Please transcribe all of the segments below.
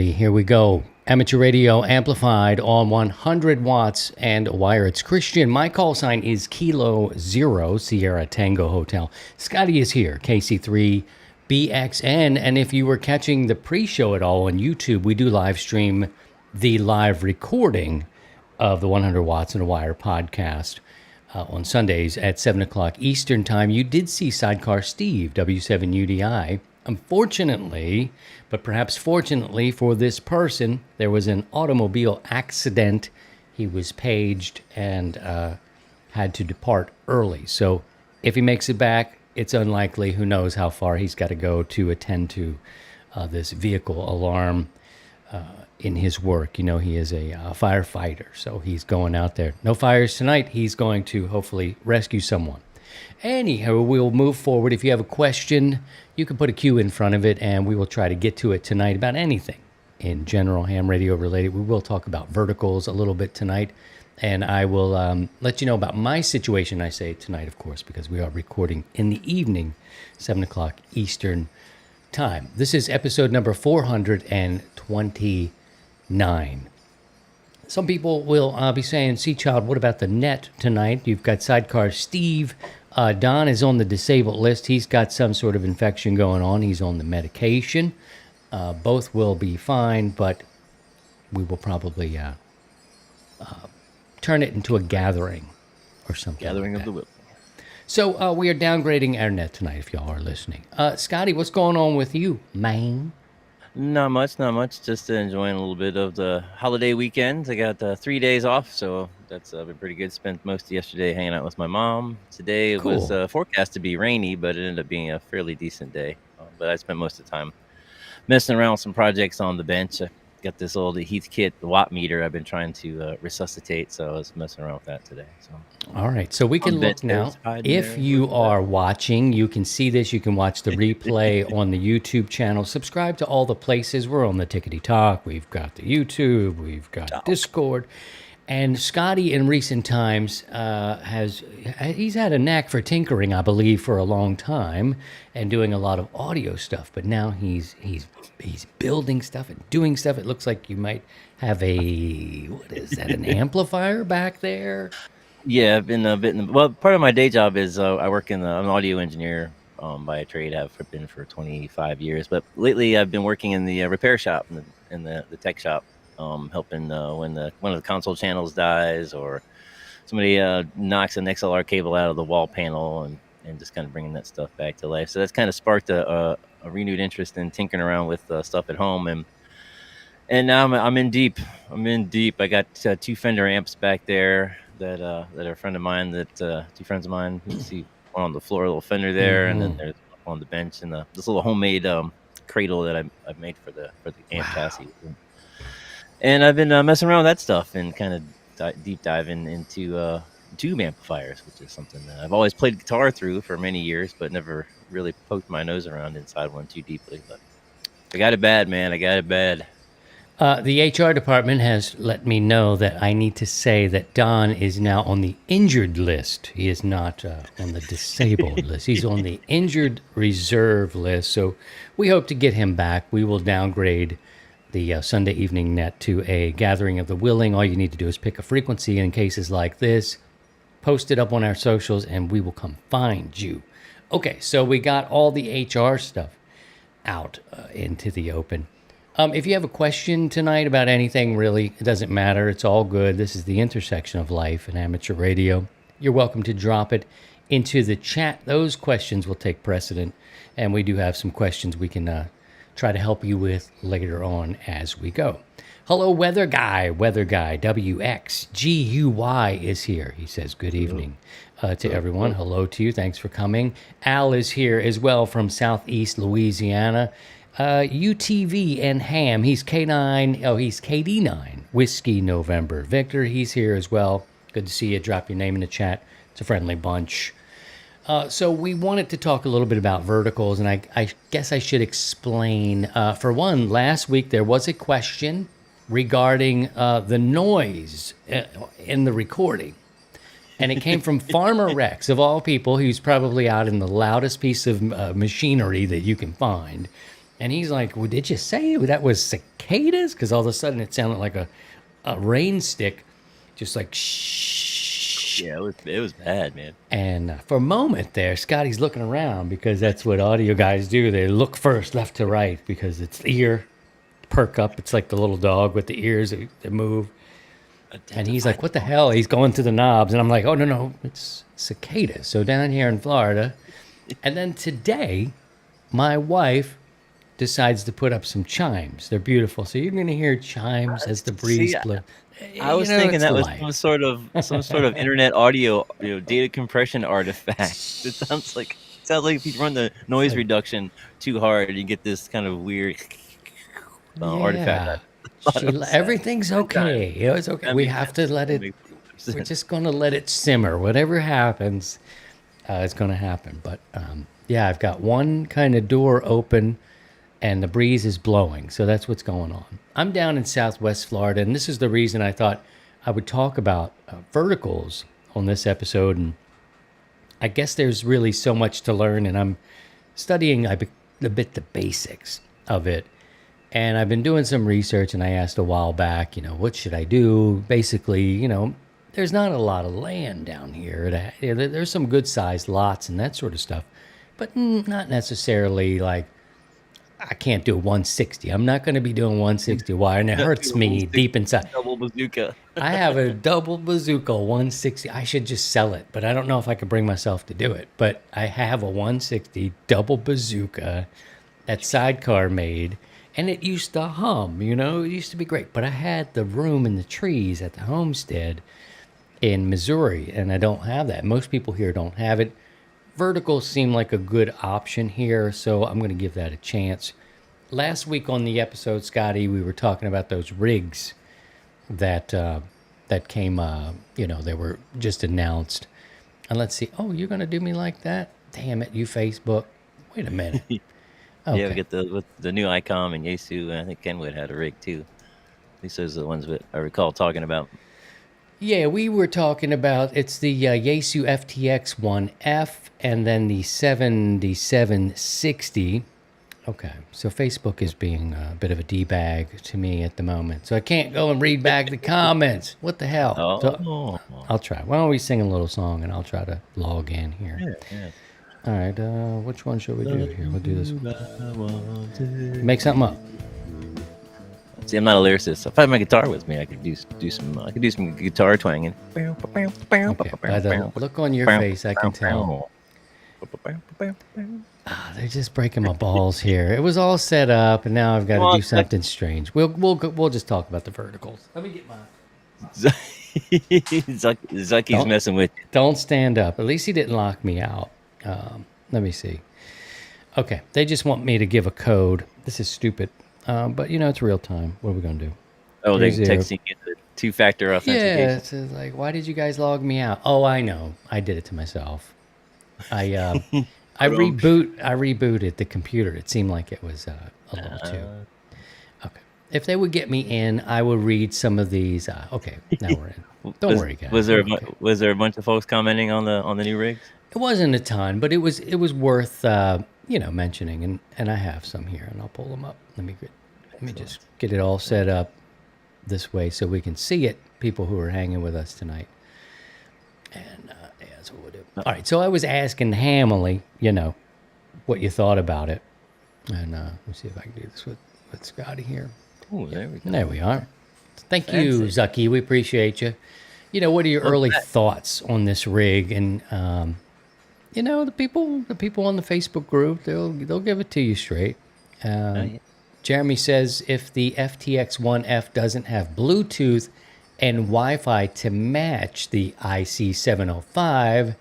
Scotty. Here we go. Amateur radio amplified on 100 watts and a wire. It's Christian. My call sign is Kilo Zero, Sierra Tango Hotel. Scotty is here, KC3BXN. And if you were catching the pre-show at all on YouTube, we do live stream the live recording of the 100 watts and a wire podcast on Sundays at 7 o'clock Eastern time. You did see Sidecar Steve, W7UDI. Unfortunately, but perhaps fortunately for this person, there was an automobile accident. He was paged and had to depart early. So if he makes it back, it's unlikely. Who knows how far he's got to go to attend to this vehicle alarm in his work. You know, he is a firefighter, so he's going out there. No fires tonight. He's going to hopefully rescue someone. Anyhow, we'll move forward. If you have a question, you can put a Q in front of it, and we will try to get to it tonight about anything in general ham radio related. We will talk about verticals a little bit tonight, and I will let you know about my situation, I say tonight, of course, because we are recording in the evening, 7 o'clock Eastern time. This is episode number 429. Some people will be saying, "See, child, what about the net tonight?" You've got Sidecar Steve. Don is on the disabled list. He's got some sort of infection going on. He's on the medication. Both will be fine, but we will probably turn it into a gathering or something. Gathering like of the will. So we are downgrading our net tonight, if y'all are listening. Scotty, what's going on with you, man? Not much. Just enjoying a little bit of the holiday weekend. I got 3 days off, so that's been pretty good. Spent most of yesterday hanging out with my mom. Today it was forecast to be rainy, but it ended up being a fairly decent day. But I spent most of the time messing around with some projects on the bench. I got this old Heathkit watt meter I've been trying to resuscitate, so I was messing around with that today. So. All right, so we can look now. If you are watching, you can see this. You can watch the replay on the YouTube channel. Subscribe to all the places. We're on the Tickety Talk. We've got the YouTube. We've got Discord. And Scotty, in recent times, he's had a knack for tinkering, I believe, for a long time, and doing a lot of audio stuff. But now he's building stuff and doing stuff. It looks like you might have what is that? An amplifier back there? Yeah, I've been a bit. Well, part of my day job is I work I'm an audio engineer by trade. I've been for 25 years, but lately I've been working in the repair shop, in the tech shop. Helping when one of the console channels dies or somebody knocks an XLR cable out of the wall panel and just kind of bringing that stuff back to life. So that's kind of sparked a renewed interest in tinkering around with stuff at home. And now I'm in deep. I got 2 Fender amps back there that are a friend of mine, two friends of mine. You can see one on the floor, a little Fender there, and then there's on the bench and this little homemade cradle that I made for the amp chassis. And I've been messing around with that stuff and kind of deep diving into tube amplifiers, which is something that I've always played guitar through for many years, but never really poked my nose around inside one too deeply. But I got it bad, man. I got it bad. The HR department has let me know that I need to say that Don is now on the injured list. He is not on the disabled list. He's on the injured reserve list. So we hope to get him back. We will downgrade the Sunday evening net to a gathering of the willing. All you need to do is pick a frequency in cases like this, post it up on our socials, and we will come find you. Okay, so we got all the HR stuff out into the open. If you have a question tonight about anything, really, it doesn't matter. It's all good. This is the intersection of life and amateur radio. You're welcome to drop it into the chat. Those questions will take precedent, and we do have some questions we can try to help you with later on as we go. Hello, Weather Guy, WXGUY is here. He says, good evening to everyone. Hello to you. Thanks for coming. Al is here as well from Southeast Louisiana. UTV and Ham. He's K9. Oh, he's KD9. Whiskey November. Victor, he's here as well. Good to see you. Drop your name in the chat. It's a friendly bunch. So we wanted to talk a little bit about verticals, and I guess I should explain. For one, last week there was a question regarding the noise in the recording. And it came from Farmer Rex, of all people, who's probably out in the loudest piece of machinery that you can find. And he's like, well, did you say that was cicadas? Because all of a sudden it sounded like a rain stick, just like shh. Yeah, it was bad, man. And for a moment there, Scotty's looking around because that's what audio guys do. They look first, left to right, because it's ear perk up. It's like the little dog with the ears that move. And he's like, what the hell? He's going through the knobs. And I'm like, oh, no, it's cicadas. So down here in Florida. And then today, my wife decides to put up some chimes. They're beautiful. So you're going to hear chimes as the breeze See, blows. I was thinking that was some sort of internet audio, data compression artifact. It sounds like if you run the noise reduction too hard, you get this kind of weird artifact. Everything's okay. It's okay. That We makes have sense. to let That it. makes We're sense. just going to let it simmer. Whatever happens, it's going to happen. But yeah, I've got one kind of door open and the breeze is blowing. So that's what's going on. I'm down in Southwest Florida, and this is the reason I thought I would talk about verticals on this episode. And I guess there's really so much to learn, and I'm studying a bit the basics of it. And I've been doing some research, and I asked a while back, what should I do? Basically, there's not a lot of land down here. There's some good sized lots and that sort of stuff, but not necessarily like I can't do 160. I'm not going to be doing 160 wire, and it hurts me deep inside. Double bazooka. I have a double bazooka 160. I should just sell it, but I don't know if I could bring myself to do it. But I have a 160 double bazooka that sidecar made, and it used to hum, it used to be great. But I had the room in the trees at the homestead in Missouri, and I don't have that. Most people here don't have it. Verticals seem like a good option here, so I'm going to give that a chance. Last week on the episode, Scotty, we were talking about those rigs that came. They were just announced. And let's see. Oh, you're going to do me like that? Damn it, you Facebook. Wait a minute. Yeah, we get the new Icom and Yaesu, and I think Kenwood had a rig too. At least those are the ones that I recall talking about. Yeah, we were talking about it's the Yaesu FTX 1F and then the 7760. Okay, so Facebook is being a bit of a D-bag to me at the moment. So I can't go and read back the comments. What the hell? So I'll try. Why don't we sing a little song and I'll try to log in here. Yeah. All right, which one should we do here? We'll do this one. Make something up. See, I'm not a lyricist. If I had my guitar with me, I could do some guitar twanging. Okay, by the look on your face, I can tell. They're just breaking my balls here. It was all set up, and now I've got to do something strange. We'll just talk about the verticals. Let me get mine. Zucky's messing with you. Don't stand up. At least he didn't lock me out. Let me see. Okay, they just want me to give a code. This is stupid, but it's real time. What are we gonna do? Oh, they're texting you the two-factor authentication. Yeah, it's like, why did you guys log me out? Oh, I know. I did it to myself. I rebooted the computer. It seemed like it was a little too. Okay. If they would get me in, I would read some of these. Okay, now we're in. Don't worry, guys. Was there a bunch of folks commenting on the new rigs? It wasn't a ton, but it was worth mentioning, and I have some here, and I'll pull them up. Let me just get it all set up this way so we can see it. People who are hanging with us tonight, and that's what we'll do. All right, so I was asking Hamley, what you thought about it, and let me see if I can do this with Scotty here. Oh, there we go. There we are. Thank you, Zucky. We appreciate you. What are your early thoughts on this rig? And the people on the Facebook group, they'll give it to you straight. Jeremy says if the FTX 1F doesn't have Bluetooth and Wi-Fi to match the IC705,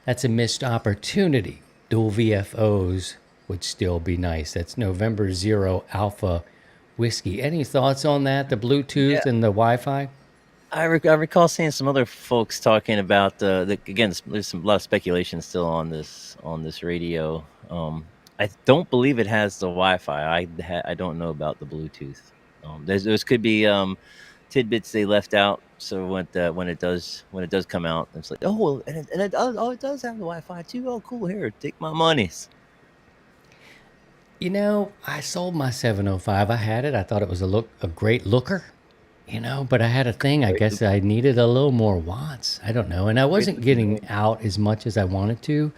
that's a missed opportunity. Dual VFOs would still be nice. That's November 0 Alpha Whiskey. Any thoughts on that? The Bluetooth and the Wi-Fi? I recall seeing some other folks talking about again. There's a lot of speculation still on this radio. I don't believe it has the Wi-Fi. I don't know about the Bluetooth. Those could be tidbits they left out. So when it does come out, it's like, oh, it does have the Wi-Fi too. Oh, cool. Here, take my monies. I sold my 705. I had it. I thought it was a great looker, but I had a thing. I Great guess loop, I needed a little more watts. I don't know. And I great wasn't looking getting drone. out as much as I wanted to.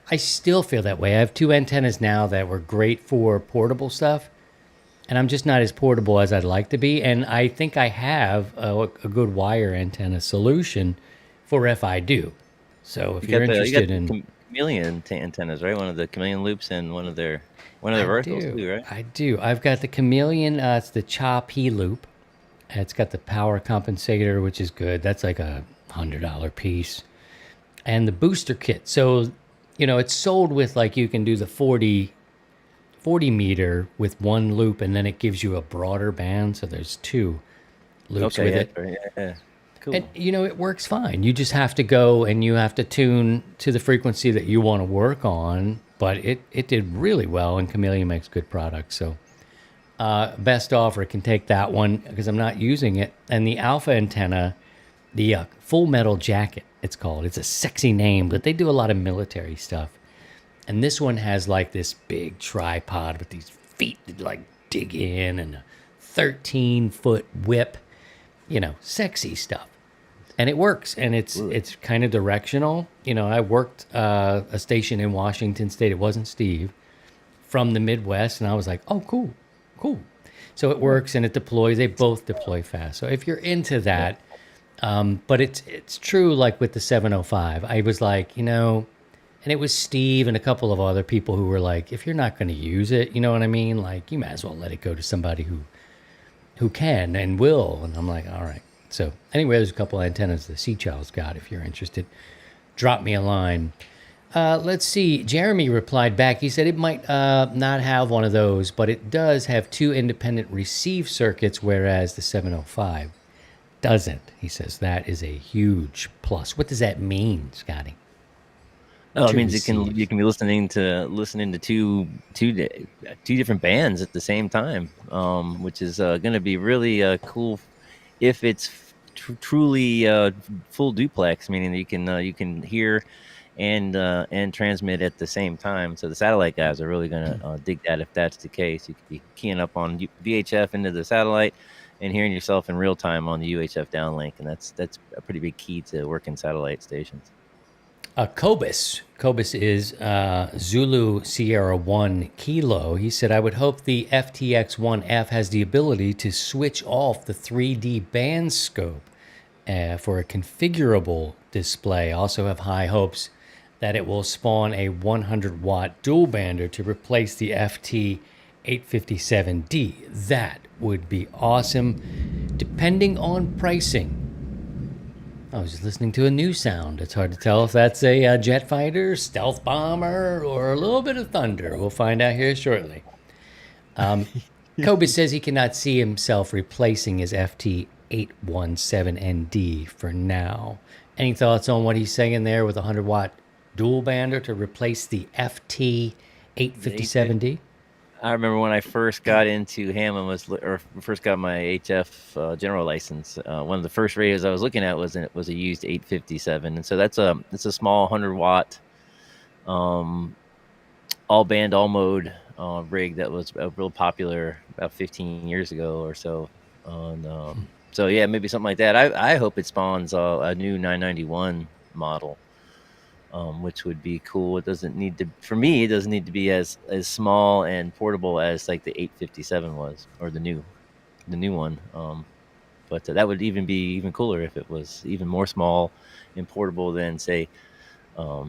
I still feel that way. I have two antennas now that were great for portable stuff, and I'm just not as portable as I'd like to be. And I think I have a good wire antenna solution for if I do. So if you're You got interested the in, chameleon antennas, right? One of the chameleon loops and one of the I verticals do, too, right? I do. I've got the Chameleon. It's the CHA P loop. It's got the power compensator, which is good. That's like $100 piece, and the booster kit. So, it's sold with like you can do the 40 meter with one loop, and then it gives you a broader band. So there's two loops Okay, with yeah, it. right, yeah. And Cool. it works fine. You just have to go and you have to tune to the frequency that you want to work on. But it did really well, and Chameleon makes good products. So best offer can take that one because I'm not using it. And the Alpha antenna, the Full Metal Jacket, it's called. It's a sexy name, but they do a lot of military stuff. And this one has like this big tripod with these feet that like dig in and a 13-foot whip, sexy stuff. And it works, and Absolutely. it's kind of directional. I worked a station in Washington State. It wasn't Steve from the Midwest, and I was like, oh, cool, cool. So it works and it deploys. They both deploy fast. So if you're into Yeah. that, but it's true. Like with the 705, I was like, and it was Steve and a couple of other people who were like, if you're not going to use it, you know what I mean? Like you might as well let it go to somebody who can and will. And I'm like, all right. So anyway, there's a couple of antennas the Sea Child's got. If you're interested, drop me a line. Let's see. Jeremy replied back. He said it might not have one of those, but it does have two independent receive circuits, whereas the 705 doesn't. He says that is a huge plus. What does that mean, Scotty? No, it To means you receive. can be listening to two different bands at the same time, which is going to be really cool if it's truly full duplex, meaning that you can hear and transmit at the same time. So the satellite guys are really going to dig that if that's the case. You could be keying up on VHF into the satellite and hearing yourself in real time on the UHF downlink, and that's a pretty big key to working satellite stations. Cobus. Cobus is Zulu Sierra 1 Kilo. He said, I would hope the FTX 1F has the ability to switch off the 3D band scope for a configurable display. Also have high hopes that it will spawn a 100-watt dual bander to replace the FT 857D. That would be awesome, depending on pricing. I was just listening to a new sound. It's hard to tell if that's a jet fighter, stealth bomber, or a little bit of thunder. We'll find out here shortly. Kobe says he cannot see himself replacing his FT 817ND for now. Any thoughts on what he's saying there with a 100-watt dual bander to replace the FT The 850 857D? I remember when I first got into Hammond or first got my HF general license. One of the first radios I was looking at was a used 857, and so it's a small 100-watt um, all band all mode rig that was real popular about 15 years ago or so. So yeah, maybe something like that. I hope it spawns a new 991 model, which would be cool. It doesn't need to, for me, it doesn't need to be as small and portable as like the 857 was, or the new one. But that would even be even cooler if it was even more small and portable than say a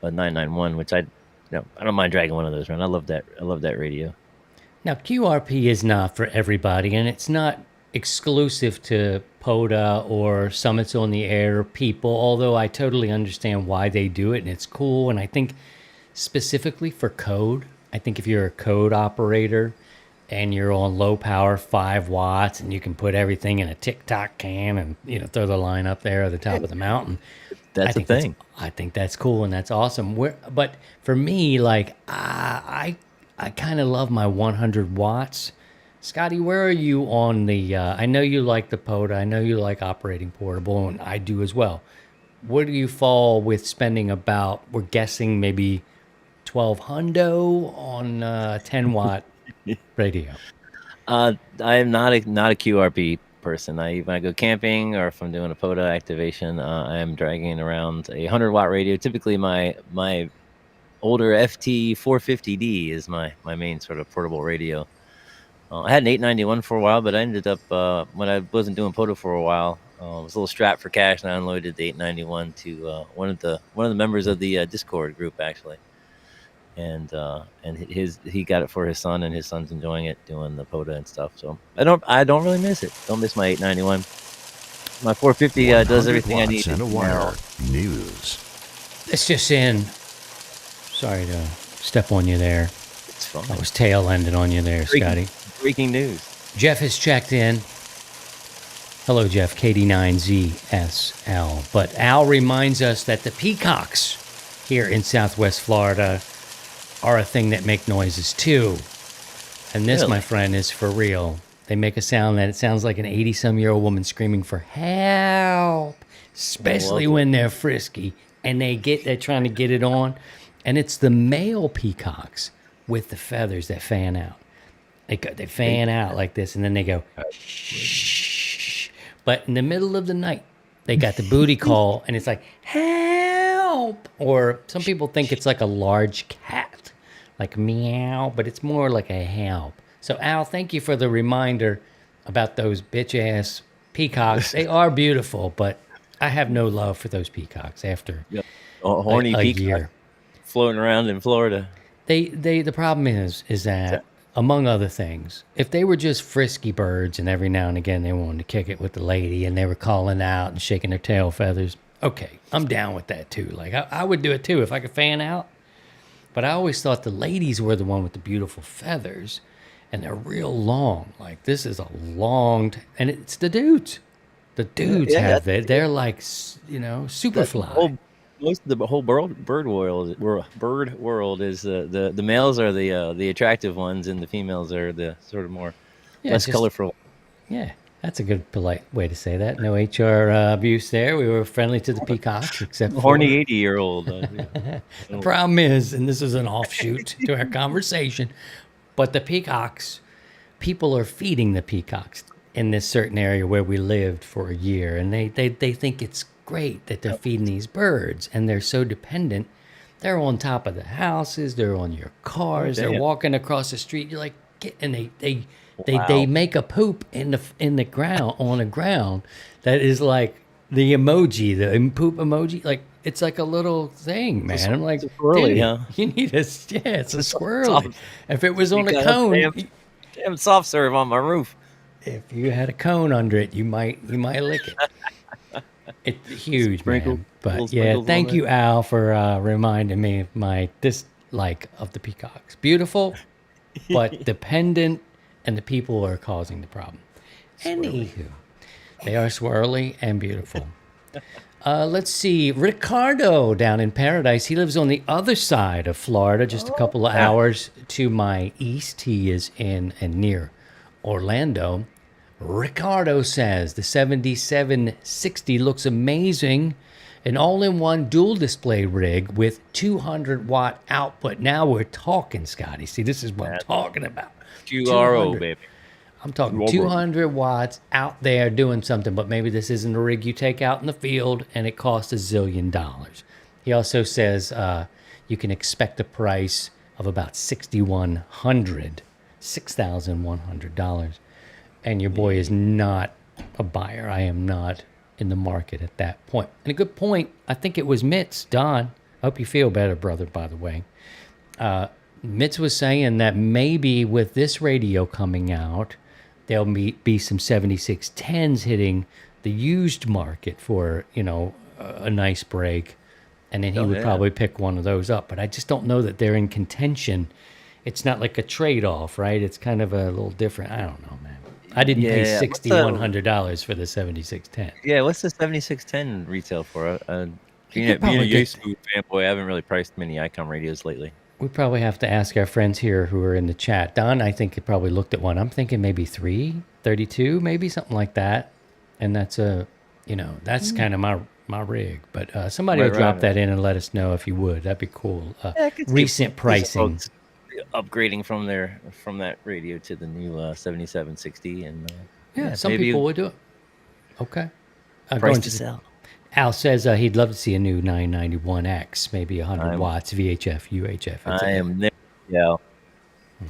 991, which I don't mind dragging one of those around. I love that radio. Now, QRP is not for everybody, and it's not exclusive to POTA or Summits on the Air people, although I totally understand why they do it, and it's cool. And I think specifically for code, I think if you're a code operator and you're on low power 5 watts and you can put everything in a tic-toc can and throw the line up there at the top of the mountain, I That's a think that's thing. I think that's cool and that's awesome. But for me, like I kind of love my 100 watts. Scotty, where are you on the? I know you like the POTA. I know you like operating portable, and I do as well. Where do you fall with spending about? We're guessing maybe 12 hundo on 10-watt radio? I am not a QRP person. When I go camping or if I'm doing a POTA activation, I am dragging around a 100-watt radio. Typically, my older FT 450D is my main sort of portable radio. I had an 891 for a while, but I ended up when I wasn't doing POTA for a while, I was a little strapped for cash, and I unloaded the 891 to one of the members of the Discord group actually, and he got it for his son, and his son's enjoying it doing the POTA and stuff. So I don't really miss it. Don't miss my 891. My 450 does everything I need. And a wire news. It's just in. Sorry to step on you there. It's fun. I was tail ending on you there, Scotty. Breaking news. Jeff has checked in. Hello, Jeff, KD9ZSL. But Al reminds us that the peacocks here in Southwest Florida are a thing that make noises too. And this, Really? my friend, is for real. They make a sound that it sounds like an 80-some-year-old woman screaming for help, especially when they're frisky and they're trying to get it on. And it's the male peacocks with the feathers that fan out. They fan out like this, and then they go shh. But in the middle of the night, they got the booty call, and it's like help. Or some people think it's like a large cat, like meow, but it's more like a help. So Al, thank you for the reminder about those bitch ass peacocks. They are beautiful, but I have no love for those peacocks after A horny a peacock year. floating around in Florida. The problem is that, among other things, if they were just frisky birds and every now and again they wanted to kick it with the lady and they were calling out and shaking their tail feathers, okay, I'm down with that too. Like I would do it too if I could fan out. But I always thought the ladies were the one with the beautiful feathers, and they're real long. Like this is a long, and it's the dudes. The dudes have it. They're like, super fly. Most of the whole bird world is the males are the attractive ones, and the females are the sort of more less colorful. Yeah, that's a good polite way to say that. No HR abuse there. We were friendly to the peacocks, except for Horny 80-year-old. The problem is, and this is an offshoot to our conversation, but the peacocks, people are feeding the peacocks in this certain area where we lived for a year, and they think it's great that they're feeding these birds, and they're so dependent. They're on top of the houses, they're on your cars, they're walking across the street. You're like, and they make a poop in the ground, on the ground, that is like the emoji, the poop emoji. Like it's like a little thing, man. I'm like, squirrely, dude, huh? you need it's a squirrely. If it was on a cone, damn soft serve on my roof. if you had a cone under it, you might lick it. It's huge, man. But yeah, thank you, Al, for reminding me of my dislike of the peacocks. Beautiful, but dependent, and the people are causing the problem. Anywho, they are swirly and beautiful. Let's see. Ricardo down in Paradise. He lives on the other side of Florida, just a couple of hours to my east. He is in and near Orlando. Ricardo says the 7760 looks amazing. An all-in-one dual display rig with 200-watt output. Now we're talking, Scotty. See, this is what I'm talking about. QRO, baby. I'm talking 200 watts out there doing something, but maybe this isn't a rig you take out in the field, and it costs $1 zillion. He also says you can expect a price of about $6,100. And your boy is not a buyer. I am not in the market at that point. And a good point, I think it was Mitz, Don. I hope you feel better, brother, by the way. Mitz was saying that maybe with this radio coming out, there'll be some 7610s hitting the used market for, a nice break. And then he would probably pick one of those up. But I just don't know that they're in contention. It's not like a trade-off, right? It's kind of a little different. I don't know, man. I didn't pay $6,100 for the 7610. Yeah, what's the 7610 retail for? Being a Yaesu fanboy, I haven't really priced many ICOM radios lately. We probably have to ask our friends here who are in the chat. Don, I think, he probably looked at one. I'm thinking maybe 332, maybe something like that. And that's that's kind of my rig. But somebody will Right, drop right. that in and let us know if you would. That'd be cool. Yeah, I could Recent see some pricing. folks upgrading from that radio to the new 7760, and Yeah, yeah, some maybe people would do it. Okay. price Going to to the, sell. Al says he'd love to see a new 991X, maybe 100 I'm watts, VHF, UHF. I am there. Yeah,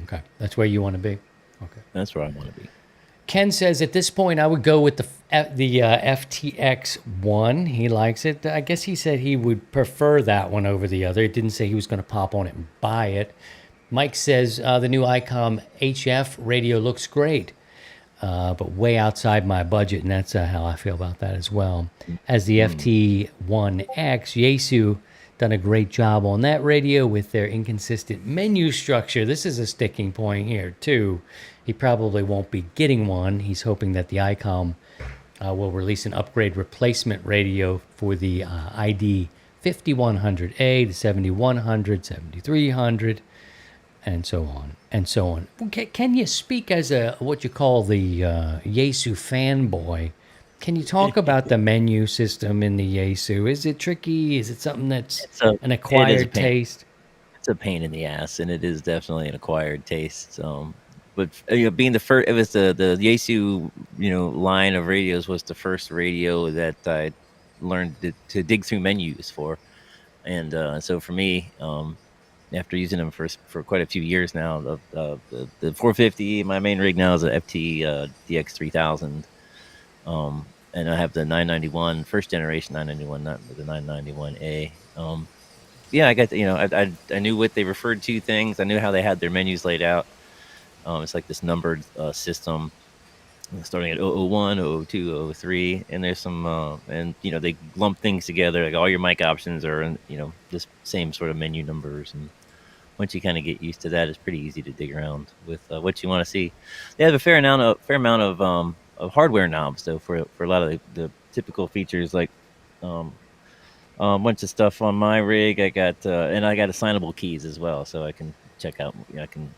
Okay. That's where you want to be. Okay. that's where I want to be. Ken says at this point I would go with the FTX one. He likes it. I guess he said he would prefer that one over the other. He didn't say he was going to pop on it and buy it. Mike says the new ICOM HF radio looks great, but way outside my budget, and that's how I feel about that as well. As the FT1X, Yaesu done a great job on that radio with their inconsistent menu structure. This is a sticking point here too. He probably won't be getting one. He's hoping that the ICOM will release an upgrade replacement radio for the ID 5100A, the 7100, 7300, and so on and so on. Can you speak as a what you call the Yaesu fanboy? Can you talk about the menu system in the Yaesu? Is it tricky? Is it something that's It's a an it is a acquired pain. taste? It's a pain in the ass, and it is definitely an acquired taste. But being the first, it was the Yaesu line of radios was the first radio that I learned to dig through menus for, and so for me, after using them for quite a few years now, the 450, my main rig now is a FT DX 3000, and I have the 991 first generation 991, not the 991A. Yeah, I got I knew what they referred to things. I knew how they had their menus laid out. It's like this numbered system, starting at 001, 002, 003, and there's some and they lump things together. Like all your mic options are in this same sort of menu numbers, and once you kind of get used to that, it's pretty easy to dig around with what you want to see. They have a fair amount of hardware knobs though for a lot of the typical features like. A bunch of stuff on my rig. I got and I got assignable keys as well, so I can check out. I can,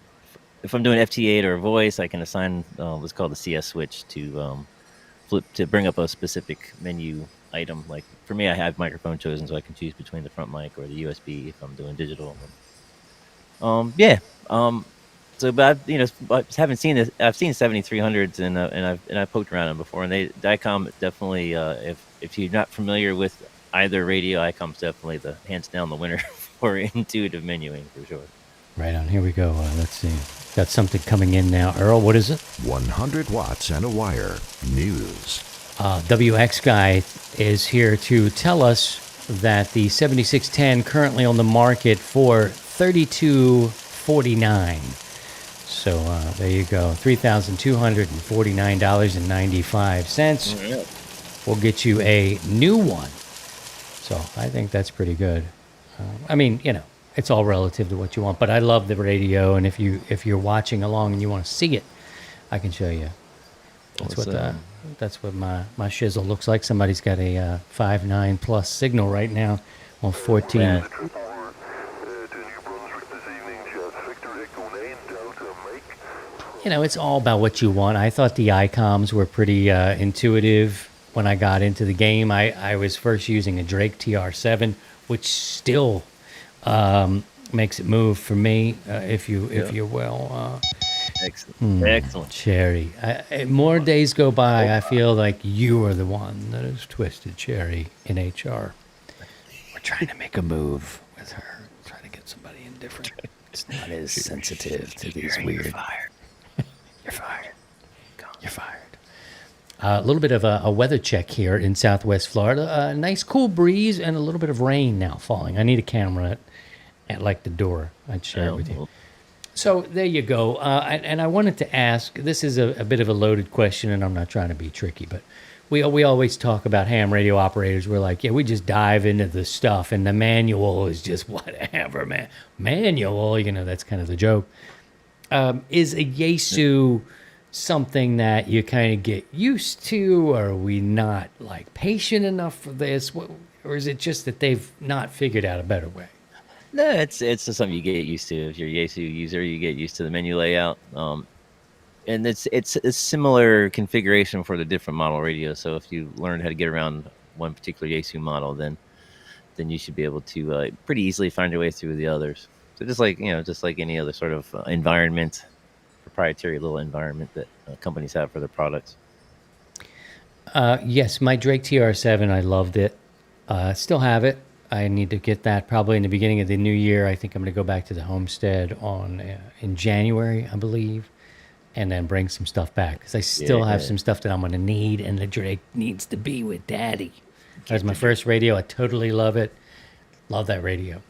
if I'm doing FT8 or voice, I can assign what's called the CS switch to flip to bring up a specific menu item. Like for me, I have microphone chosen, so I can choose between the front mic or the USB if I'm doing digital. Yeah. So, but I haven't seen this. I've seen 7300s and I've poked around them before, and the ICOM definitely. If you're not familiar with either radio, ICOM's definitely the hands down the winner for intuitive menuing for sure. Right on. Here we go. Let's see. Got something coming in now. Earl, what is it? 100 watts and a wire. News. WX Guy is here to tell us that the 7610 currently on the market for $32.49. So there you go, $3,249.95. We'll get you a new one. So I think that's pretty good. I mean, it's all relative to what you want, but I love the radio, and if you're watching along and you want to see it, I can show you. That's what my shizzle looks like. Somebody's got a 5.9 plus signal right now on 14. Yeah. It's all about what you want. I thought the ICOMs were pretty intuitive when I got into the game. I was first using a Drake TR7, which still makes it move for me, if you will. Excellent. Cherry. More days go by, I feel like you are the one that has twisted Cherry in HR. We're trying to make a move with her, trying to get somebody indifferent. It's not as sensitive to these weird. You're fired. You're fired. A little bit of a weather check here in Southwest Florida. A nice cool breeze and a little bit of rain now falling. I need a camera at like the door. I'd share it with you. So there you go. And I wanted to ask, this is a bit of a loaded question, and I'm not trying to be tricky, but we always talk about ham radio operators. We're like, yeah, we just dive into the stuff, and the manual is just whatever, man. Manual, that's kind of the joke. Is a Yaesu something that you kind of get used to? Or are we not patient enough for this? Or is it just that they've not figured out a better way? No, it's just something you get used to. If you're a Yaesu user, you get used to the menu layout. And it's a similar configuration for the different model radios. So if you learn how to get around one particular Yaesu model, then you should be able to pretty easily find your way through the others. So just like any other sort of environment, proprietary little environment that companies have for their products. Yes, my Drake TR7, I loved it. Still have it. I need to get that probably in the beginning of the new year. I think I'm going to go back to the homestead in January, I believe, and then bring some stuff back because I still have some stuff that I'm going to need, and the Drake needs to be with Daddy. That was my first radio. I totally love it. Love that radio.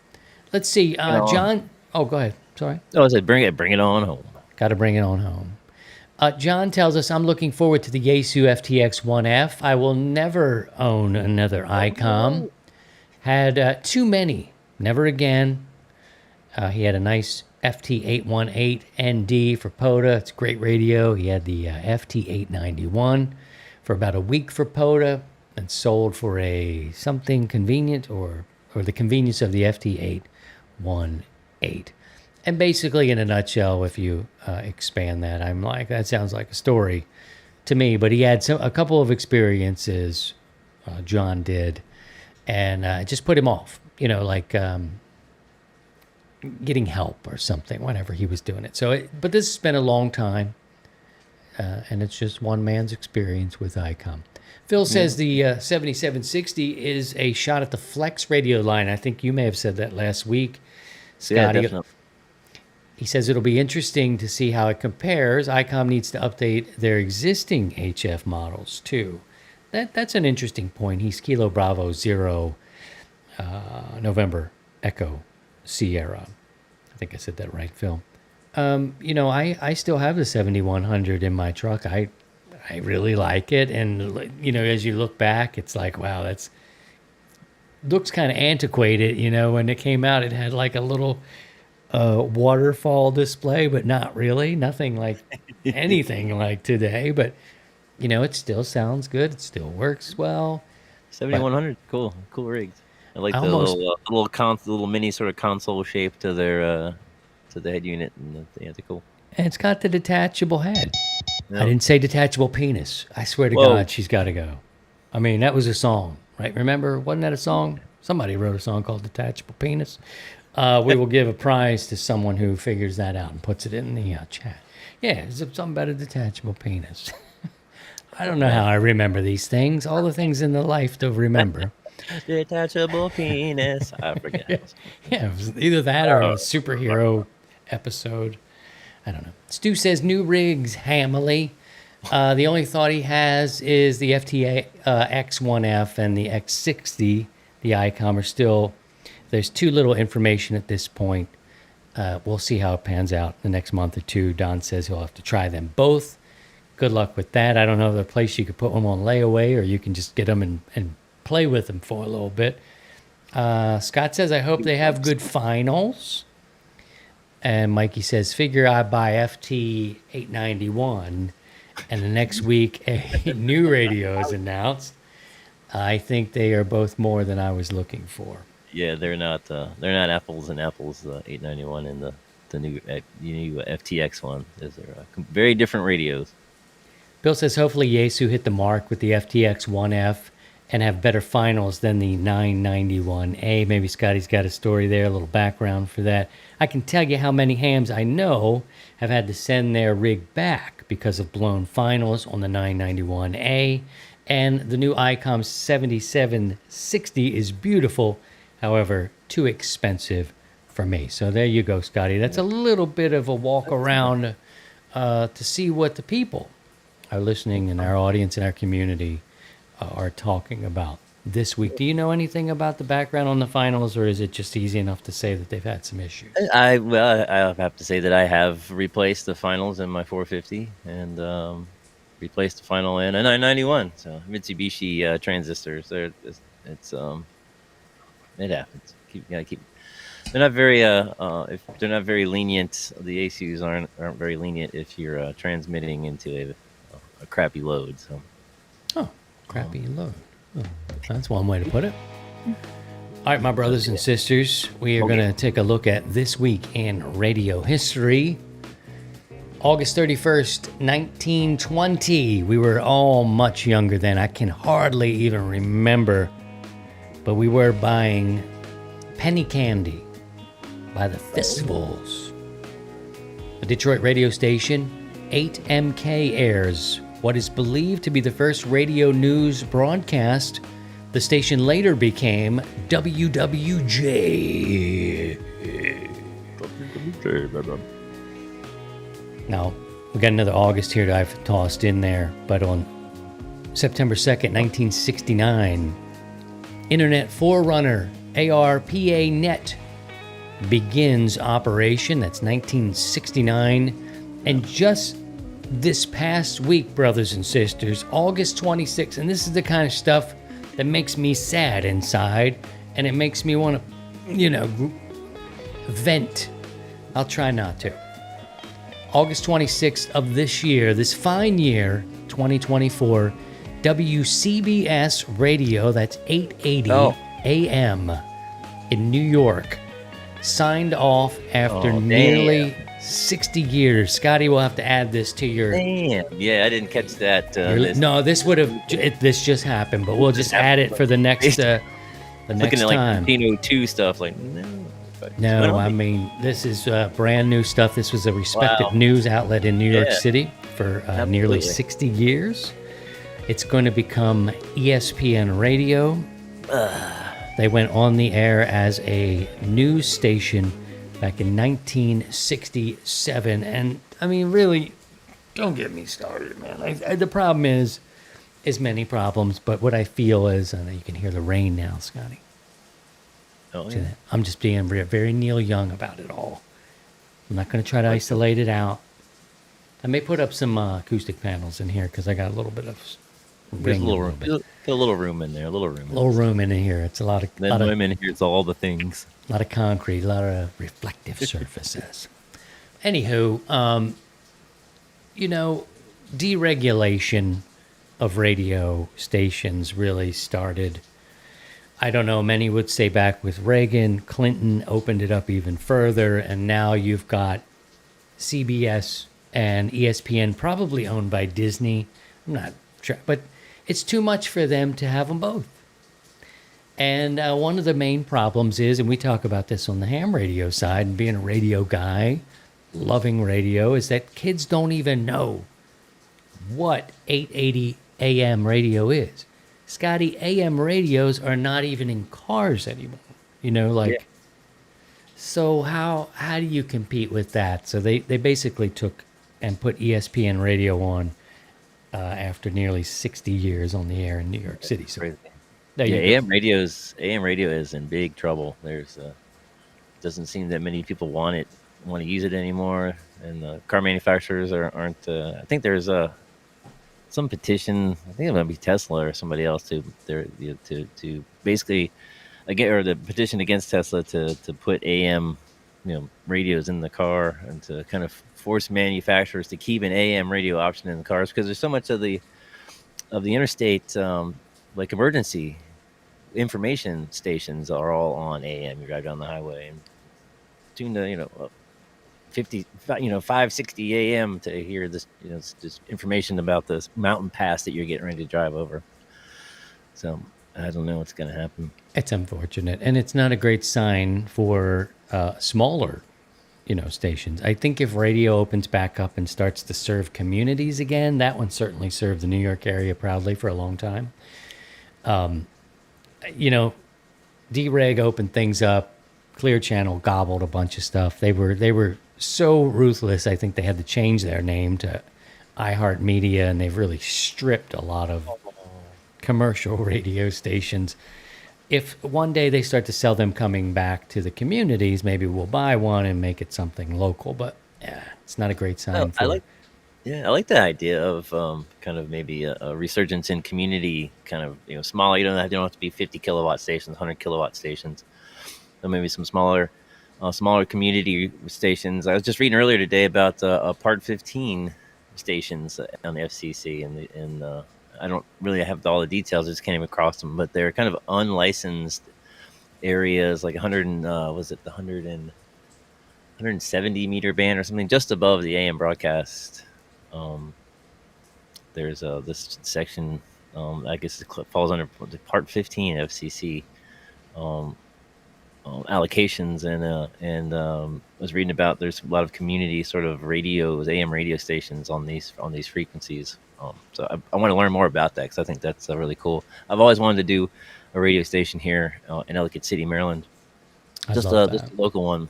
Let's see, John. Oh, go ahead. Sorry. Oh, I said bring it on home. Got to bring it on home. John tells us, I'm looking forward to the Yaesu FTX 1F. I will never own another ICOM. Had too many. Never again. He had a nice FT818 ND for POTA. It's a great radio. He had the FT891 for about a week for POTA and sold for a something convenient or the convenience of the FT818. And basically, in a nutshell, if you expand that, I'm like, that sounds like a story to me. But he had a couple of experiences, John did, and it just put him off. Like getting help or something, whenever he was doing it. But this has been a long time, and it's just one man's experience with ICOM. Phil says the 7760 is a shot at the Flex radio line. I think you may have said that last week, Scotty. Yeah, definitely. He says it'll be interesting to see how it compares. ICOM needs to update their existing HF models, too. That's an interesting point. He's Kilo Bravo 0, November Echo Sierra. I think I said that right, Phil. I still have the 7100 in my truck. I really like it. And, as you look back, it's like, wow, that's looks kind of antiquated. When it came out, it had like a little waterfall display, but not really. Nothing like anything like today. But, it still sounds good. It still works well. 7100, cool rigs. I like the little mini sort of console shape to their to the head unit, and they're cool. And it's got the detachable head. Yeah. I didn't say detachable penis. I swear to God, she's got to go. I mean, that was a song, right? Remember, wasn't that a song? Somebody wrote a song called Detachable Penis. We will give a prize to someone who figures that out and puts it in the chat. Yeah, it's something about a detachable penis. I don't know how I remember these things. All the things in the life to remember. Detachable penis. I forget. Yeah, it was either that or a superhero episode. I don't know. Stu says new rigs, Hamley. The only thought he has is the FTA X1F and the X60. The ICOM are still, there's too little information at this point. We'll see how it pans out the next month or two. Don says he'll have to try them both. Good luck with that. I don't know if there's a place you could put them on layaway or you can just get them and play with them for a little bit. Scott says, I hope they have good finals. And Mikey says, figure I buy FT 891 and the next week a new radio is announced. I think they are both more than I was looking for. Yeah, they're not apples and apples. The 891 and the new FTX one. Those are very different radios. Bill says hopefully Yaesu hit the mark with the FTX 1F and have better finals than the 991A. Maybe Scotty's got a story there, a little background for that. I can tell you how many hams I know have had to send their rig back because of blown finals on the 991A. And the new ICOM 7760 is beautiful, however, too expensive for me. So there you go, Scotty. That's a little bit of a walk around to see what the people are listening in our audience and our community are talking about this week. Do you know anything about the background on the finals, or is it just easy enough to say that they've had some issues? I have to say that I have replaced the finals in my 450 and replaced the final in a 991. So Mitsubishi transistors. It happens. They're not very if they're not very lenient. The ACUs aren't very lenient if you're transmitting into a crappy load. So. Oh, crappy load. Oh, that's one way to put it. All right, my brothers and sisters, we are going to take a look at this week in radio history. August 31st, 1920. We were all much younger then. I can hardly even remember. But we were buying penny candy by the fistfuls. The Detroit radio station 8MK airs what is believed to be the first radio news broadcast. The station later became WWJ. Now, we got another August here that I've tossed in there, but on September 2nd, 1969, Internet Forerunner ARPA Net begins operation. That's 1969. And just this past week, brothers and sisters, August 26th, and this is the kind of stuff that makes me sad inside, and it makes me want to, vent. I'll try not to. August 26th of this year, this fine year, 2024, WCBS Radio, that's 880 AM in New York, signed off after nearly 60 years. Scotty will have to add this to your... Damn. Yeah, I didn't catch that. No, this would have... This just happened, but we'll just add it for the next the next looking at like time. 1902 stuff, like, no. But No, I mean, this is brand new stuff. This was a respected news outlet in New York City for nearly 60 years. It's going to become ESPN Radio. They went on the air as a news station back in 1967. And, I mean, really, don't get me started, man. The problem is many problems, but what I feel is, and you can hear the rain now, Scotty. Oh, yeah. I'm just being very Neil Young about it all. I'm not going to try to isolate it out. I may put up some acoustic panels in here because I got a little bit of There's a little room. Got a little room in there. A little room in here. It's a lot of... Then I'm in here. It's all the things. A lot of concrete, a lot of reflective surfaces. Anywho, deregulation of radio stations really started... I don't know, many would say back with Reagan. Clinton opened it up even further, and now you've got CBS and ESPN probably owned by Disney. I'm not sure, but it's too much for them to have them both. And one of the main problems is, and we talk about this on the ham radio side, and being a radio guy, loving radio, is that kids don't even know what 880 AM radio is. Scotty, AM radios are not even in cars anymore. So how do you compete with that? So they basically took and put ESPN radio on after nearly 60 years on the air in New York City. So AM radio is in big trouble. There's doesn't seem that many people want to use it anymore, and the car manufacturers aren't. I think there's some petition. I think it might be Tesla or somebody else to basically the petition against Tesla to put AM radios in the car and to kind of force manufacturers to keep an AM radio option in the cars, because there's so much of the interstate like emergency information stations are all on AM. You drive down the highway and tune to 560 AM to hear this this information about this mountain pass that you're getting ready to drive over. So I don't know what's going to happen. It's unfortunate, and it's not a great sign for smaller stations. I think if radio opens back up and starts to serve communities again, that one certainly served the New York area proudly for a long time. Dereg opened things up. Clear Channel gobbled a bunch of stuff. They were so ruthless. I think they had to change their name to iHeartMedia, and they've really stripped a lot of commercial radio stations. If one day they start to sell them coming back to the communities, maybe we'll buy one and make it something local. But it's not a great sign. I like the idea of kind of maybe a resurgence in community, kind of small. You don't have to be 50 kilowatt stations, 100 kilowatt stations. So maybe some smaller community stations. I was just reading earlier today about Part 15 stations on the FCC, and I don't really have all the details. I just came across them, but they're kind of unlicensed areas, like 100 and 170 meter band or something, just above the AM broadcast. Um, there's this section. I guess it falls under Part 15 FCC um, allocations, and I was reading about there's a lot of community sort of radios, AM radio stations on these frequencies. So I want to learn more about that because I think that's really cool. I've always wanted to do a radio station here in Ellicott City, Maryland. I Just love just that. a local one,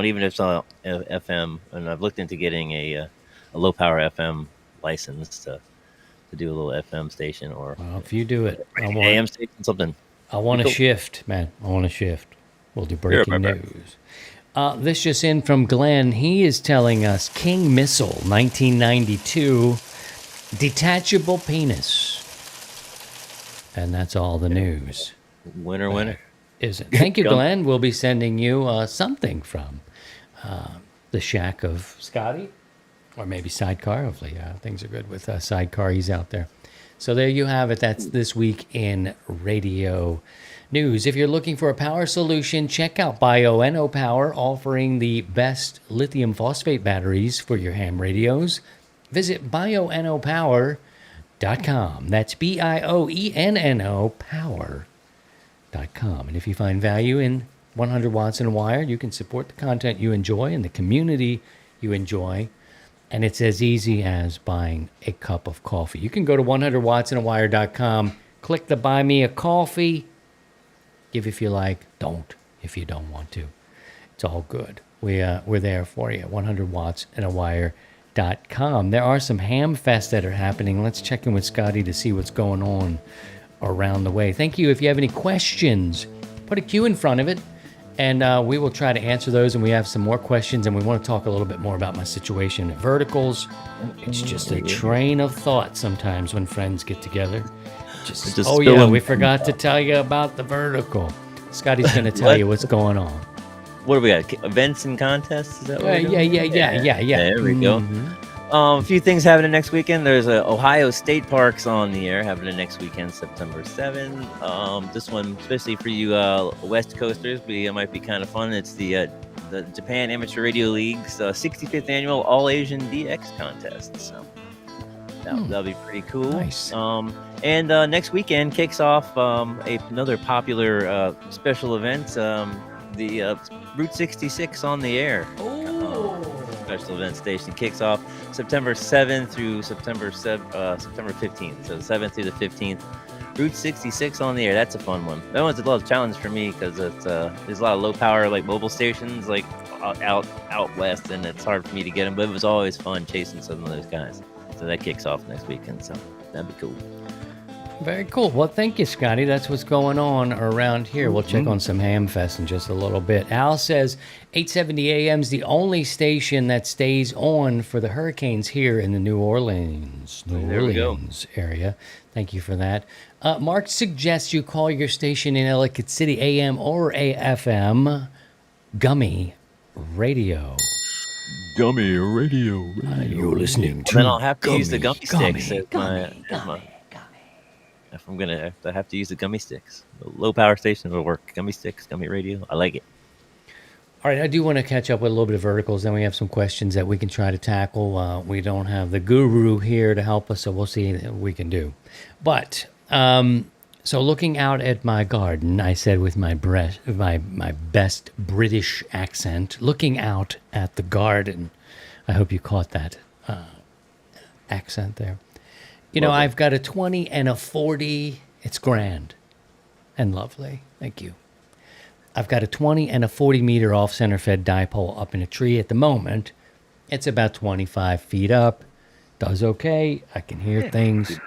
even if it's FM. And I've looked into getting a low power FM license to do a little FM station or Well, if you do it, AM station, something. I want to Cool. shift, man. I want to shift. We'll do Sure, breaking bye-bye. news. This just in from Glenn. He is telling us King Missile, 1992, detachable penis. And that's all the news. Winner. Isn't. Thank you, Gum- Glenn. We'll be sending you something from the shack of Scotty, or maybe Sidecar. Hopefully, things are good with Sidecar. He's out there. So there you have it. That's this week in radio news. If you're looking for a power solution, check out BioNO Power, offering the best lithium phosphate batteries for your ham radios. Visit bionopower.com. That's BIOENNO power.com. And if you find value in 100 watts in a wire, you can support the content you enjoy and the community you enjoy. And it's as easy as buying a cup of coffee. You can go to 100wattsinawire.com, click the buy me a coffee. Give if you like, don't if you don't want to. It's all good. We're there for you. 100wattsinawire.com. There are some ham fests that are happening. Let's check in with Scotty to see what's going on around the way. Thank you. If you have any questions, put a Q in front of it, and we will try to answer those. And we have some more questions, and we want to talk a little bit more about my situation at Verticals. It's just a train of thought sometimes when friends get together. Just Oh, yeah, spilling- we forgot to tell you about the Vertical. Scotty's going to tell What? you what's going on. What do we got? Events and contests? Is that what Yeah, we're doing? yeah. There we go. Mhm. A few things happening next weekend. There's Ohio State Parks on the air happening next weekend, September 7th. This one, especially for you West Coasters, it might be kind of fun. It's the Japan Amateur Radio League's 65th annual All Asian DX contest. So that'll be pretty cool. Nice. And next weekend kicks off another popular special event, the Route 66 on the air. Special event station kicks off September 7th through September 15th. So 7th through the 15th. Route 66 on the air. That's a fun one. That one's a lot of challenge for me because it's there's a lot of low power like mobile stations like out west, and it's hard for me to get them. But it was always fun chasing some of those guys. So that kicks off next weekend. So that'd be cool. Very cool. Well, thank you, Scotty. That's what's going on around here. We'll check on some Ham Fest in just a little bit. Al says 870 AM's the only station that stays on for the Hurricanes here in the New Orleans There we go. area. Thank you for that. Mark suggests you call your station in Ellicott City, AM or AFM, Gummy Radio. Gummy radio. You're listening to Then I'll have to use the Gummy, gummy sticks Gummy, as my if I'm gonna I have to use the gummy sticks. The low power station will work. Gummy sticks, gummy radio. I like it. All right, I do want to catch up with a little bit of Verticals. Then we have some questions that we can try to tackle. We don't have the guru here to help us, so we'll see what we can do. But so looking out at my garden, I said with my best British accent, looking out at the garden. I hope you caught that accent there. You know, I've got a 20 and a 40. It's grand and lovely. Thank you. I've got a 20 and a 40 meter off center fed dipole up in a tree at the moment. It's about 25 feet up. Does okay. I can hear things.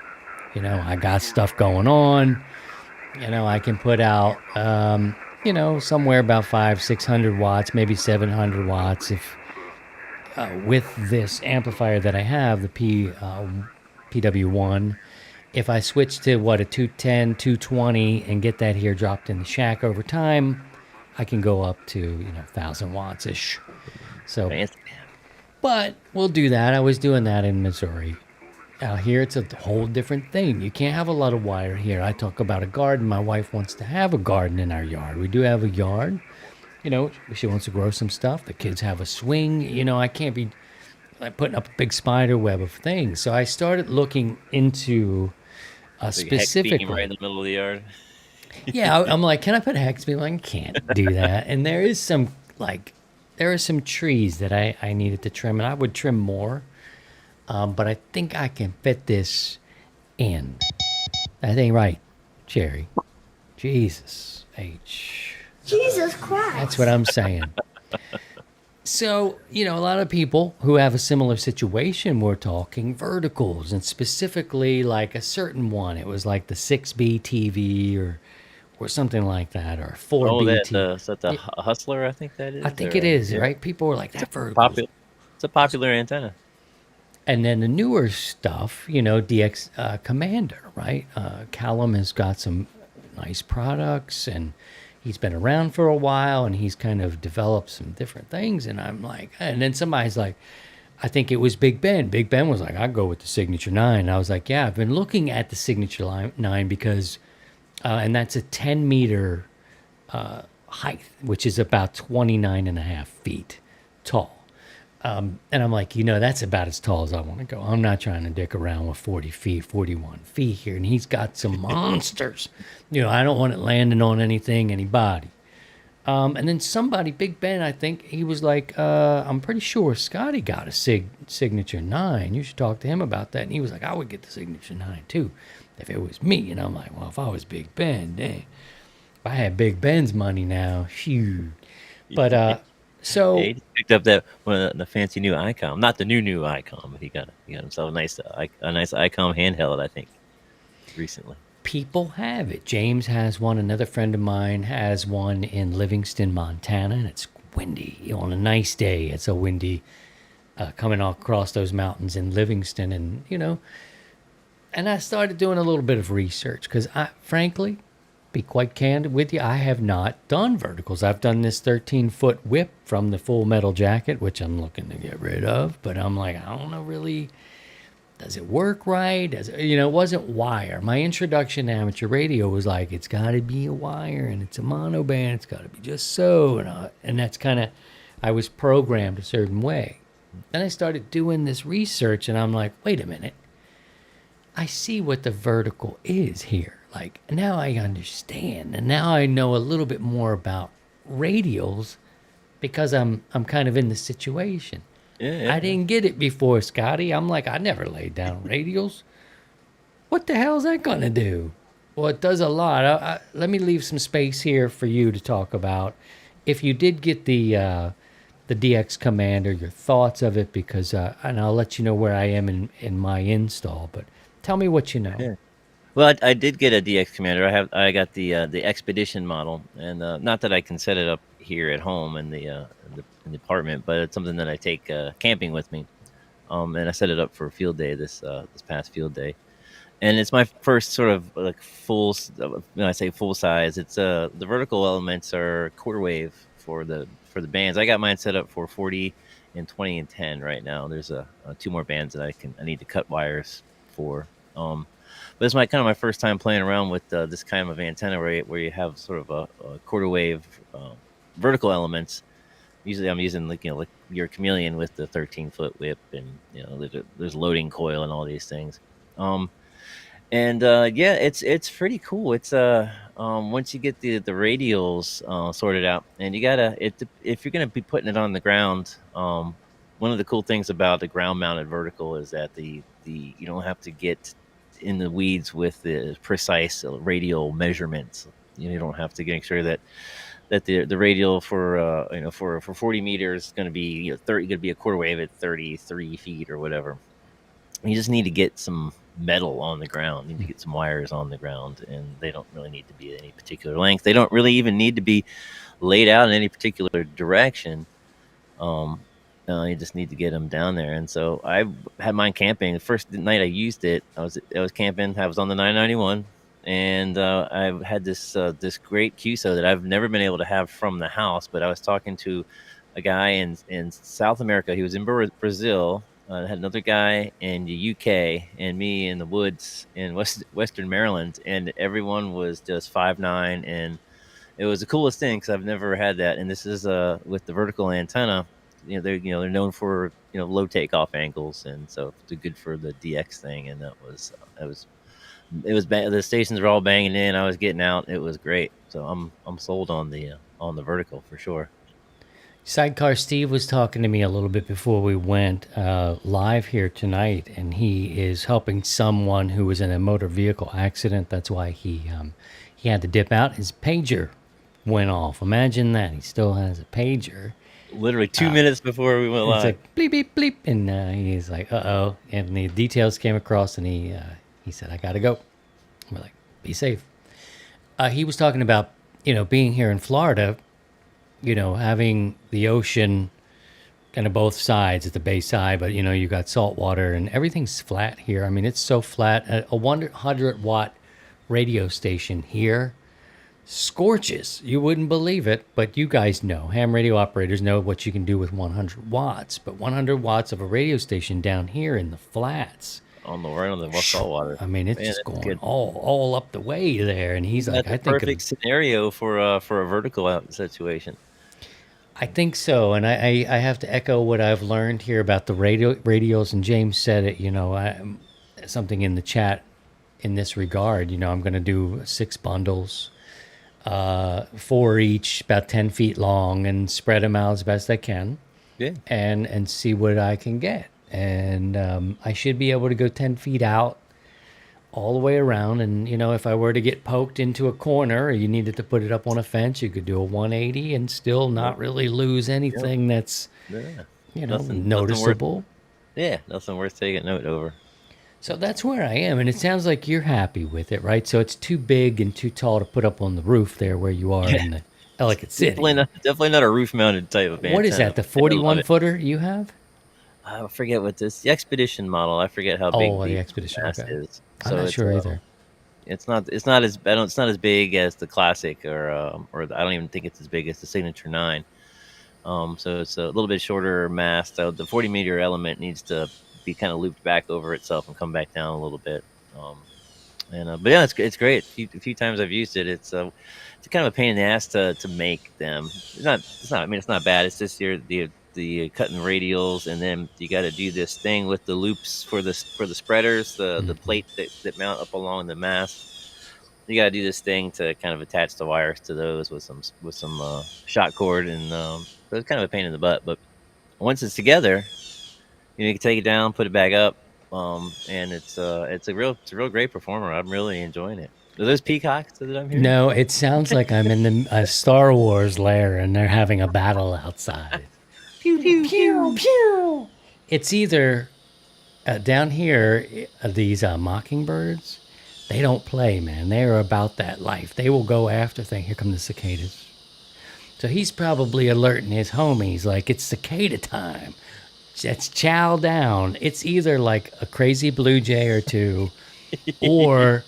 You know, I got stuff going on. You know, I can put out, somewhere about 600 watts, maybe 700 watts if with this amplifier that I have, the PW1. If I switch to a 210, 220 and get that here dropped in the shack over time, I can go up to, 1,000 watts ish. So, Fancy. but we'll do that. I was doing that in Missouri. Out here, it's a whole different thing. You can't have a lot of wire here. I talk about a garden. My wife wants to have a garden in our yard. We do have a yard. she wants to grow some stuff. The kids have a swing. I can't be like putting up a big spider web of things. So I started looking into Big hex beam right in specifically. the middle of the yard. Yeah, I'm like, can I put hex beam? Like, I can't do that. And there are some trees that I needed to trim, and I would trim more. But I think I can fit this in. That ain't right, Jerry. Jesus H. Jesus Christ. That's what I'm saying. So, a lot of people who have a similar situation were talking verticals, and specifically like a certain one. It was like the 6B TV or something like that, or Oh, 4B that TV. is that the Hustler? I think that is. I think Or, it is, yeah, right? People were like, that verticals. popular. It's a popular antenna. And then the newer stuff, DX Commander, right? Callum has got some nice products, and he's been around for a while, and he's kind of developed some different things. And I'm like, and then somebody's like, I think it was Big Ben. Big Ben was like, I'd go with the Signature 9. And I was like, yeah, I've been looking at the Signature 9 because, and that's a 10-meter height, which is about 29 and a half feet tall. And I'm like, that's about as tall as I want to go. I'm not trying to dick around with 40 feet, 41 feet here. And he's got some monsters. I don't want it landing on anything, anybody. And then somebody, Big Ben, I think, he was like, I'm pretty sure Scotty got a Signature 9. You should talk to him about that. And he was like, I would get the Signature 9 too if it was me. And I'm like, well, if I was Big Ben, dang. If I had Big Ben's money now, shoot. But, so... Yeah, he just picked up that one of the fancy new Icom, not the new Icom, but he got himself a nice Icom handheld, I think, recently. People have it. James has one. Another friend of mine has one in Livingston, Montana, and it's windy. On a nice day, it's a windy coming across those mountains in Livingston. And I started doing a little bit of research because frankly, be quite candid with you, I have not done verticals. I've done this 13-foot whip from the Full Metal Jacket, which I'm looking to get rid of. But I'm like, I don't know really, does it work right? It wasn't wire. My introduction to amateur radio was like, it's got to be a wire, and it's a monoband. It's got to be just so. And that's kind of, I was programmed a certain way. Then I started doing this research, and I'm like, wait a minute. I see what the vertical is here. Like, now I understand, and now I know a little bit more about radials because I'm kind of in the situation. Yeah. I didn't get it before, Scotty. I'm like, I never laid down radials. What the hell is that going to do? Well, it does a lot. Let me leave some space here for you to talk about. If you did get the DX Commander, your thoughts of it, because and I'll let you know where I am in my install. But tell me what you know. Yeah. Well, I did get a DX Commander. I got the Expedition model, and not that I can set it up here at home in the apartment, but it's something that I take camping with me. And I set it up for field day this past field day, and it's my first sort of like full. When I say full size, it's the vertical elements are quarter wave for the bands. I got mine set up for 40 and 20 and 10 right now. There's two more bands that I need to cut wires for. But it's my first time playing around with this kind of antenna where you have sort of a quarter wave vertical elements. Usually I'm using like your Chameleon with the 13-foot whip, and there's loading coil and all these things. Yeah, it's pretty cool. It's once you get the radials sorted out, and if you're gonna be putting it on the ground, one of the cool things about the ground mounted vertical is that the you don't have to get in the weeds with the precise radial measurements. You don't have to make sure that the radial for 40 meters is going to be 30, going to be a quarter wave at 33 feet or whatever. You just need to get some metal on the ground. You need to get some wires on the ground, and they don't really need to be any particular length. They don't really even need to be laid out in any particular direction. You just need to get them down there. And so I had mine camping. The first night I used it, I was camping. I was on the 991, and I had this great QSO that I've never been able to have from the house. But I was talking to a guy in South America. He was in Brazil. I had another guy in the UK, and me in the woods in Western Maryland, and everyone was just 5'9" it was the coolest thing because I've never had that. And this is with the vertical antenna. They're known for low takeoff angles, and so it's good for the DX thing. And the stations were all banging in. I was getting out. It was great. So I'm sold on the vertical for sure. Sidecar Steve was talking to me a little bit before we went live here tonight, and he is helping someone who was in a motor vehicle accident. That's why he had to dip out. His pager went off. Imagine that. He still has a pager. Literally 2 minutes before we went It's live. like bleep beep bleep, and he's like, "Uh-oh!" And the details came across, and he said, "I gotta go." We're like, "Be safe." He was talking about being here in Florida, having the ocean kind of both sides at the bay side, but you got salt water and everything's flat here. I mean, it's so flat. A 100-watt radio station here scorches. You wouldn't believe it, but you guys know, ham radio operators know what you can do with 100 watts. But 100 watts of a radio station down here in the flats, On the salt water. I mean, it's Man, just that's going good. all up the way there. And he's like, That's a perfect scenario for a vertical out situation. I think so, and I have to echo what I've learned here about the radios. And James said it, something in the chat in this regard. I'm going to do 6 bundles, 4 each, about 10 feet long, and spread them out as best I can, Yeah. and see what I can get. And I should be able to go 10 feet out all the way around. And, if I were to get poked into a corner or you needed to put it up on a fence, you could do a 180 and still not really lose anything that's, Yeah. noticeable. Nothing worth taking note over. So that's where I am. And it sounds like you're happy with it, right? So it's too big and too tall to put up on the roof there where you are in the Ellicott City. Definitely not a roof mounted type of antenna. What is that, the I love it. 41-footer you have? I forget what the Expedition model. I forget how big Oh, the Expedition, mast okay. is. I'm not it's, sure either. It's not as big as the Classic or I don't even think it's as big as the Signature 9. So it's a little bit shorter mast. So the 40-meter element needs to be kind of looped back over itself and come back down a little bit. But yeah, it's great. A few times I've used it. It's kind of a pain in the ass to make them. It's not. I mean, it's not bad. It's just the cutting radials, and then you got to do this thing with the loops for the spreaders, the plate that mount up along the mast. You got to do this thing to kind of attach the wires to those with some shot cord, and so it's kind of a pain in the butt. But once it's together, you can take it down, put it back up, and it's a real great performer. I'm really enjoying it. Are those peacocks that I'm hearing? No, it sounds like I'm in the Star Wars lair and they're having a battle outside. Pew, pew, pew, pew. It's either down here, these mockingbirds, they don't play, man. They are about that life. They will go after things. Here come the cicadas. So he's probably alerting his homies like, it's cicada time. Let's chow down. It's either like a crazy blue jay or two, or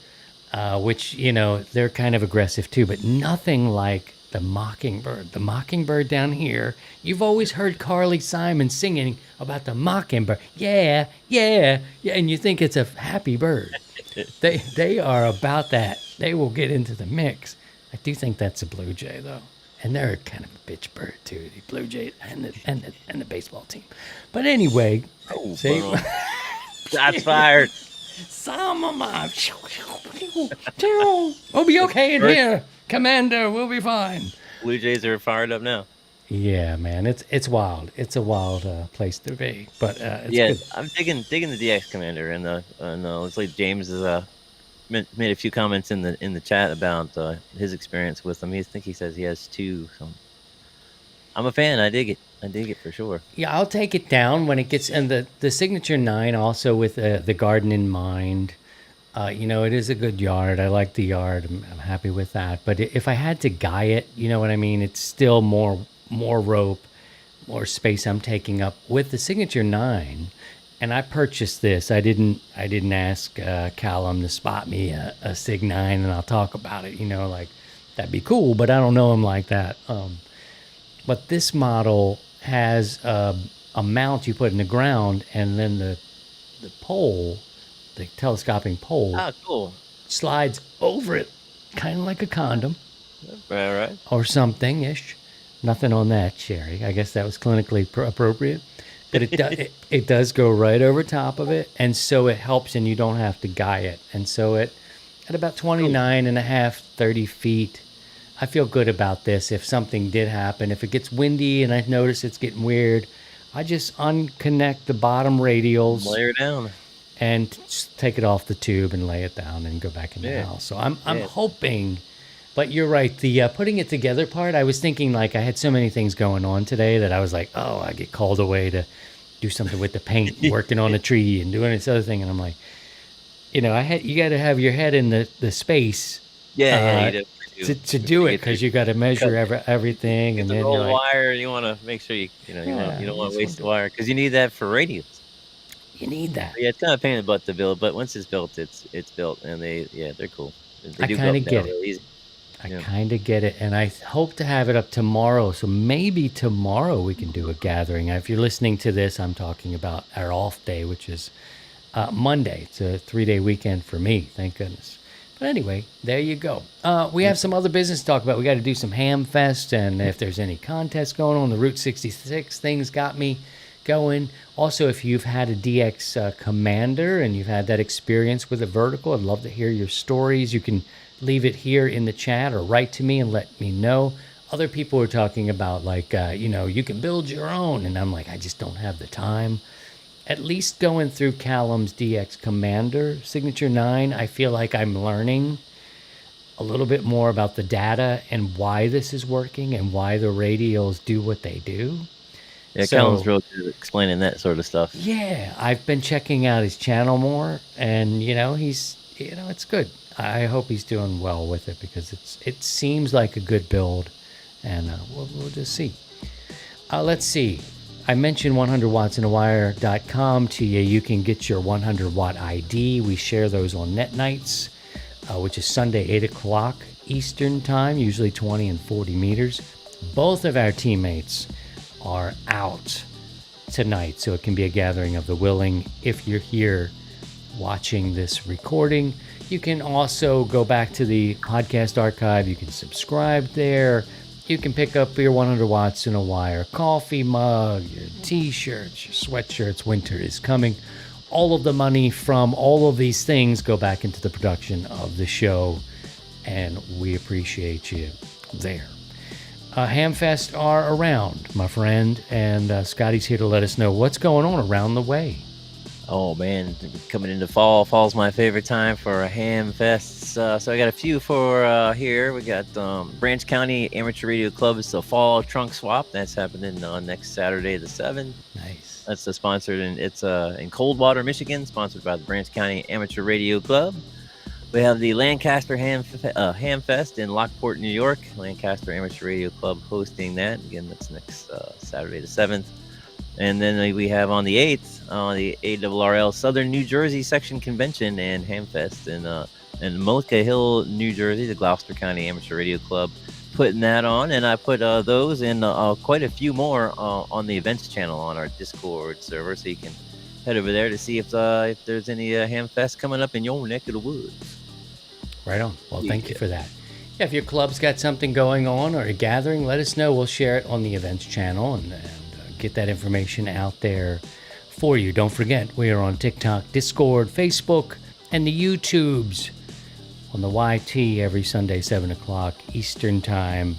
which, they're kind of aggressive too, but nothing like the mockingbird. The mockingbird down here, you've always heard Carly Simon singing about the mockingbird. Yeah, yeah, yeah, and you think it's a happy bird. They are about that. They will get into the mix. I do think that's a blue jay though. And they're kind of a bitch bird too, the Blue Jays and the baseball team. But anyway, see, Shots fired. some of my we'll be okay in here, Commander. We'll be fine. Blue Jays are fired up now. Yeah, man, it's wild. It's a wild place to be, but it's good. I'm digging the DX Commander, and looks like James has made a few comments in the chat about his experience with them. I think he says he has 2. So I'm a fan. I dig it for sure. Yeah, I'll take it down when it gets, and the Signature 9 also with the garden in mind. It is a good yard. I like the yard. I'm happy with that. But if I had to guy it, you know what I mean? It's still more rope, more space I'm taking up with the Signature 9. And I purchased this. I didn't ask Callum to spot me a Sig 9, and I'll talk about it. Like that'd be cool, but I don't know him like that. But this model has a mount you put in the ground, and then the pole, the telescoping pole, Oh, cool. slides over it, kind of like a condom. All right. or something ish. Nothing on that, Sherry. I guess that was clinically appropriate. But it does go right over top of it. And so it helps and you don't have to guy it. And so at about Cool. 29 and a half, 30 feet, I feel good about this. If something did happen, if it gets windy and I notice it's getting weird, I just unconnect the bottom radials Layer down. and just take it off the tube and lay it down and go back in the Yeah. house. So I'm Yeah. hoping, but you're right. The putting it together part, I was thinking like I had so many things going on today that I was like, oh, I get called away to do something with the paint, working on a tree and doing this other thing, and I'm like, you got to have your head in the space Yeah, you to do it because you got to measure everything, and the then roll you're like, wire. You want to make sure you know Yeah, you don't you want just to waste wanna the wire because you need that for radios. you need that. Yeah, it's kind of a pain in the butt to build, but once it's built, it's built, and they're cool. They I do kinda build down get it. real easy. I Yeah. kind of get it, and I hope to have it up tomorrow. So maybe tomorrow we can do a gathering. If you're listening to this, I'm talking about our off day, which is Monday. It's a 3-day weekend for me, thank goodness. But anyway, there you go. We have some other business to talk about. We got to do some Ham Fest, and if there's any contests going on, the Route 66 things got me going. Also, if you've had a DX Commander and you've had that experience with a vertical, I'd love to hear your stories. You can leave it here in the chat or write to me and let me know. Other people are talking about like, you can build your own. And I'm like, I just don't have the time. At least going through Callum's DX Commander Signature 9, I feel like I'm learning a little bit more about the data and why this is working and why the radials do what they do. Yeah, So- Callan's real good at explaining that sort of stuff. Yeah, I've been checking out his channel more, and it's good. I hope he's doing well with it because it seems like a good build, and we'll just see. Let's see. I mentioned 100wattsinawire.com to you. You can get your 100 watt ID. We share those on net nights, which is Sunday 8 o'clock Eastern time, usually 20 and 40 meters. Both of our teammates are out tonight, so it can be a gathering of the willing. If you're here watching this recording, you can also go back to the podcast archive. You can subscribe there. You can pick up your 100 watts in a wire coffee mug, your t-shirts, your sweatshirts. Winter is coming. All of the money from all of these things go back into the production of the show, and we appreciate you there. Hamfest are around, my friend, and Scotty's here to let us know what's going on around the way. Oh man, coming into fall. Fall's my favorite time for a ham fests. So I got a few for here. We got Branch County Amateur Radio Club. It's a fall trunk swap. That's happening next Saturday, the 7th. Nice. That's sponsored, and it's in Coldwater, Michigan, sponsored by the Branch County Amateur Radio Club. We have the Lancaster Ham Fest in Lockport, New York. Lancaster Amateur Radio Club hosting that. Again, that's next Saturday, the 7th. And then we have on the 8th, the ARRL Southern New Jersey Section Convention and Hamfest in Mullica Hill, New Jersey, the Gloucester County Amateur Radio Club putting that on. And I put those and quite a few more on the events channel on our Discord server, so you can head over there to see if there's any Hamfest coming up in your neck of the woods. Right on. Well, thank you for that. Yeah, if your club's got something going on or a gathering, let us know. We'll share it on the events channel and get that information out there for you. Don't forget, we are on TikTok, Discord, Facebook, and the YouTubes on the YT every Sunday, 7 o'clock Eastern Time.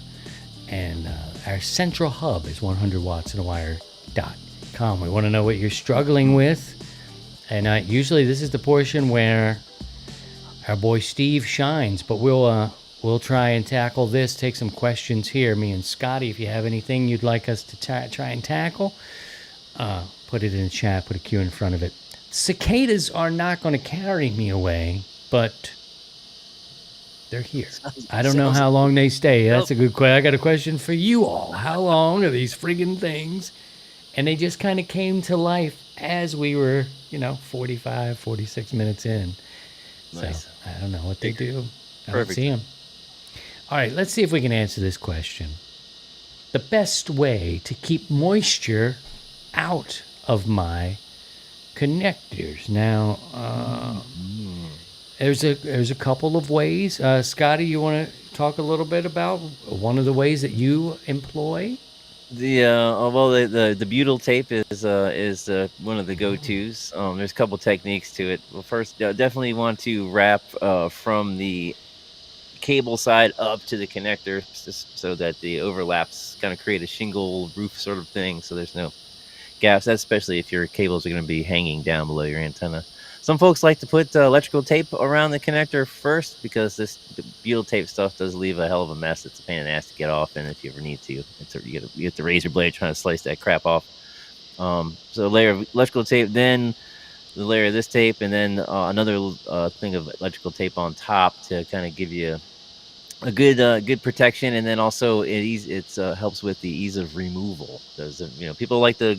And our central hub is 100wattsinawire.com. We want to know what you're struggling with. And usually this is the portion where our boy Steve shines, but we'll try and tackle this, take some questions here. Me and Scotty, if you have anything you'd like us to try and tackle, put it in the chat, put a Q in front of it. Cicadas are not going to carry me away, but they're here. I don't know how long they stay. That's a good question. I got a question for you all. How long are these friggin' things? And they just kind of came to life as we were, 45, 46 minutes in. Nice. So I don't know what they do. I don't Perfect. see them. All right, let's see if we can answer this question. The best way to keep moisture out of my connectors. Now, There's a couple of ways. Scotty, you want to talk a little bit about one of the ways that you employ? The butyl tape is one of the go-tos. There's a couple techniques to it. Well, first, definitely want to wrap from the cable side up to the connector, just so that the overlaps kind of create a shingle roof sort of thing, so there's no gaps. That's especially if your cables are going to be hanging down below your antenna. Some folks like to put electrical tape around the connector first, because this butyl tape stuff does leave a hell of a mess. It's a pain in the ass to get off, and if you ever need to, you get the razor blade trying to slice that crap off. So a layer of electrical tape, then the layer of this tape, and then another thing of electrical tape on top to kind of give you a good protection, and then also it helps with the ease of removal, because people like to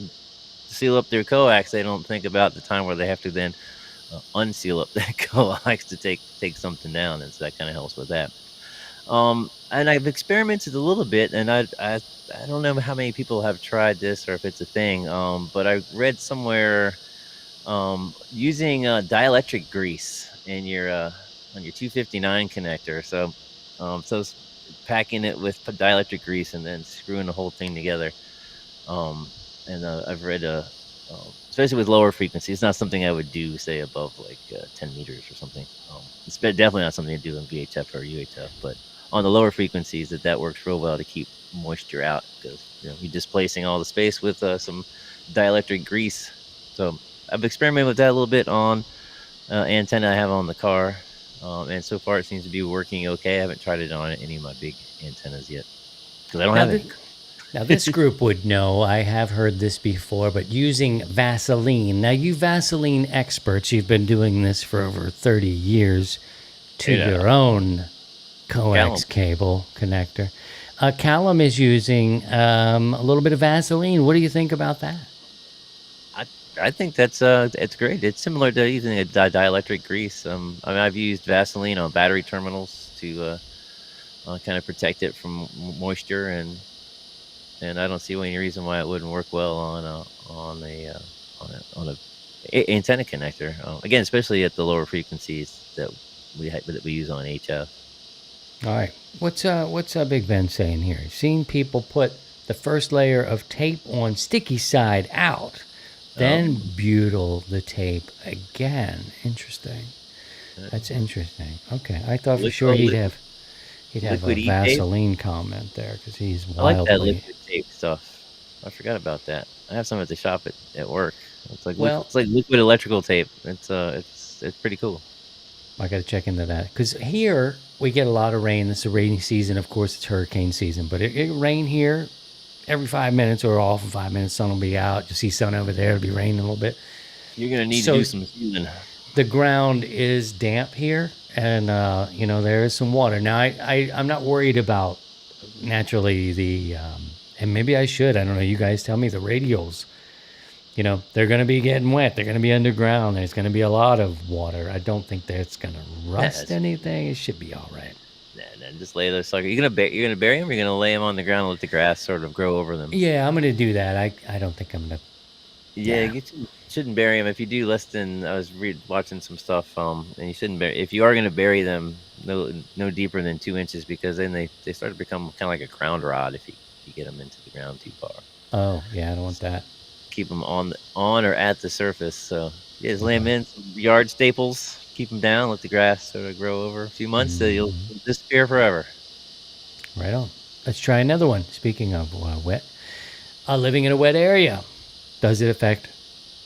seal up their coax. They don't think about the time where they have to then unseal up that coax to take something down, and so that kind of helps with that. And I've experimented a little bit, and I don't know how many people have tried this or if it's a thing, but I read somewhere using dielectric grease in your on your 259 connector. So packing it with dielectric grease and then screwing the whole thing together. And I've read especially with lower frequency, it's not something I would do, say, above like 10 meters or something. It's definitely not something to do in VHF or UHF, but on the lower frequencies, that works real well to keep moisture out, because you're displacing all the space with some dielectric grease. So I've experimented with that a little bit on antenna I have on the car, and so far it seems to be working okay. I haven't tried it on any of my big antennas yet, because I don't have it. Now, this group would know, I have heard this before, but using Vaseline. Now, you Vaseline experts, you've been doing this for over 30 years to your own coax cable connector. Callum is using a little bit of Vaseline. What do you think about that? I think that's it's great. It's similar to using a dielectric grease. I've used Vaseline on battery terminals to kind of protect it from moisture, and I don't see any reason why it wouldn't work well on a antenna connector. Again, especially at the lower frequencies that we use on HF. All right. What's Big Ben saying here? Seen people put the first layer of tape on sticky side out, then butyl the tape again. Interesting. That's interesting. Okay, I thought for sure he'd have a Vaseline comment there, because he's wildly. I like that liquid tape stuff. I forgot about that. I have some at the shop at work. It's like liquid electrical tape. It's pretty cool. I got to check into that, because here we get a lot of rain. It's a rainy season. Of course, it's hurricane season, but it rain here every 5 minutes, or all for 5 minutes. Sun will be out. You see sun over there. It'll be raining a little bit. You're gonna need to do some seasoning. The ground is damp here, and there is some water. Now, I'm not worried about naturally and maybe I should. I don't know. You guys tell me. The radials, they're going to be getting wet. They're going to be underground. There's going to be a lot of water. I don't think that's going to rust anything. It should be all right. Nah, just lay those suckers. You're gonna bury them. Or you're gonna lay them on the ground and let the grass sort of grow over them. Yeah, I'm going to do that. I don't think I'm going to. Yeah, you shouldn't bury them. If you do less than, I was watching some stuff, and you shouldn't bury. If you are going to bury them, no deeper than 2 inches, because then they start to become kind of like a ground rod if you get them into the ground too far. Oh yeah, I don't want that. Keep them on or at the surface. So yeah, just lay them in some yard staples. Keep them down. Let the grass sort of grow over a few months. So you'll disappear forever. Right on. Let's try another one. Speaking of wet, living in a wet area. Does it affect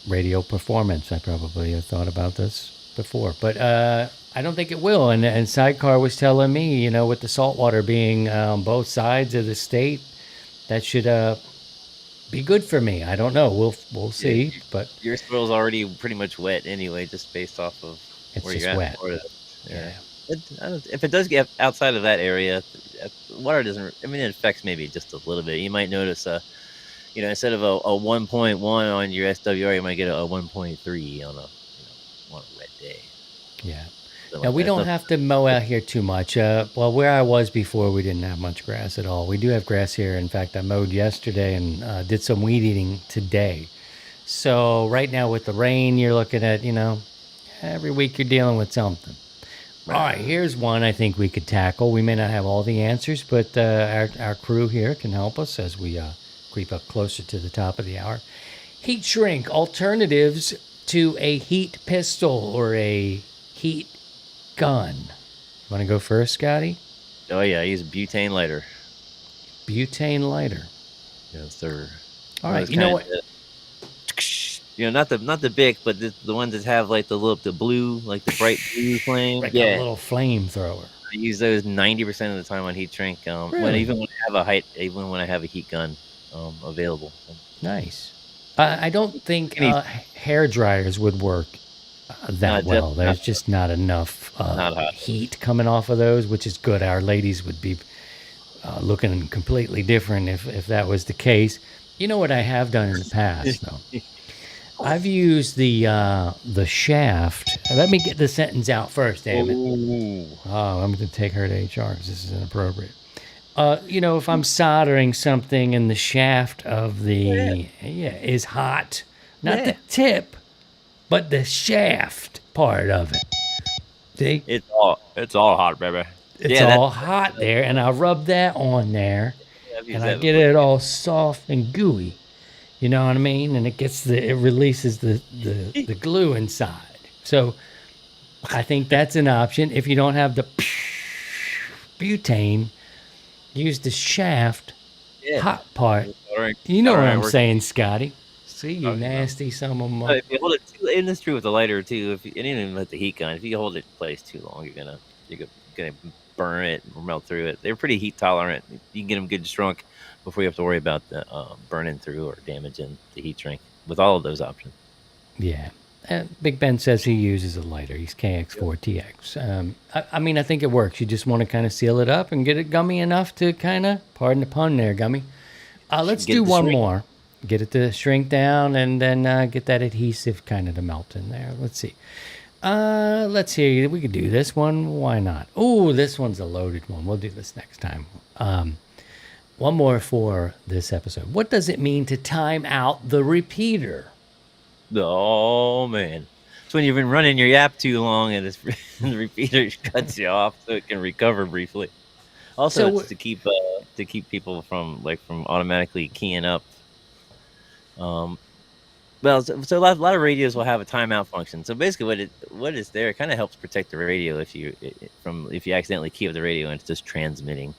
radio performance? I probably have thought about this before, but I don't think it will. And Sidecar was telling me, with the saltwater being on both sides of the state, that should be good for me. I don't know. We'll see. Yeah, but your soil's already pretty much wet anyway, just based off of where you're at. Wet. Yeah. If it does get outside of that area, water doesn't. I mean, it affects maybe just a little bit. You might notice instead of a 1.1 on your SWR, you might get a 1.3 on a wet day. Yeah. Now, we don't have to mow out here too much. Where I was before, we didn't have much grass at all. We do have grass here. In fact, I mowed yesterday and did some weed eating today. So right now with the rain, you're looking at, every week you're dealing with something. All right, here's one I think we could tackle. We may not have all the answers, but our crew here can help us as we creep up closer to the top of the hour. Heat shrink alternatives to a heat pistol or a heat gun. Want to go first, Scotty? Oh yeah, I use a butane lighter. Butane lighter. Yes, sir. All right, you know what? Not the Bic, but the ones that have like the blue, like the bright blue flame. Like yeah, a little flamethrower. I use those 90% of the time on heat shrink. Really? Even when I have a heat gun available. Nice. I don't think hair dryers would work that well. definitely There's not. just not enough Not hot. heat coming off of those, which is good. Our ladies would be looking completely different if that was the case. You know what I have done in the past, though? I've used the shaft. Let me get the sentence out first, damn it. Ooh. Oh, I'm going to take her to HR because this is inappropriate. If I'm soldering something and the shaft of the is hot, not the tip, but the shaft part of it. See, It's all hot, baby. it's all hot there, and I rub that on there, I've used and I that get before. it all soft and gooey. You know what I mean? And it releases the glue inside. So I think that's an option. If you don't have the butane, use the shaft hot part. You know what I'm saying, Scotty? See, you nasty son of a But if you hold it and it's true with the lighter too. And even with the heat gun, if you hold it in place too long, you're gonna burn it or melt through it. They're pretty heat tolerant. You can get them good shrunk before you have to worry about the burning through or damaging the heat shrink with all of those options. Yeah. Big Ben says he uses a lighter. He's KX4TX. I think it works. You just want to kind of seal it up and get it gummy enough to kind of, pardon the pun there, gummy. Let's Get do it to one shrink. more. Get it to shrink down and then get that adhesive kind of to melt in there. Let's see. Let's see. We could do this one. Why not? Oh, this one's a loaded one. We'll do this next time. One more for this episode. What does it mean to time out the repeater? Oh man, it's when you've been running your app too long and the repeater cuts you off so it can recover briefly. Also, So it's to keep people from automatically keying up. So a lot of radios will have a timeout function. So basically, what is there? It kind of helps protect the radio if you accidentally key up the radio and it's just transmitting.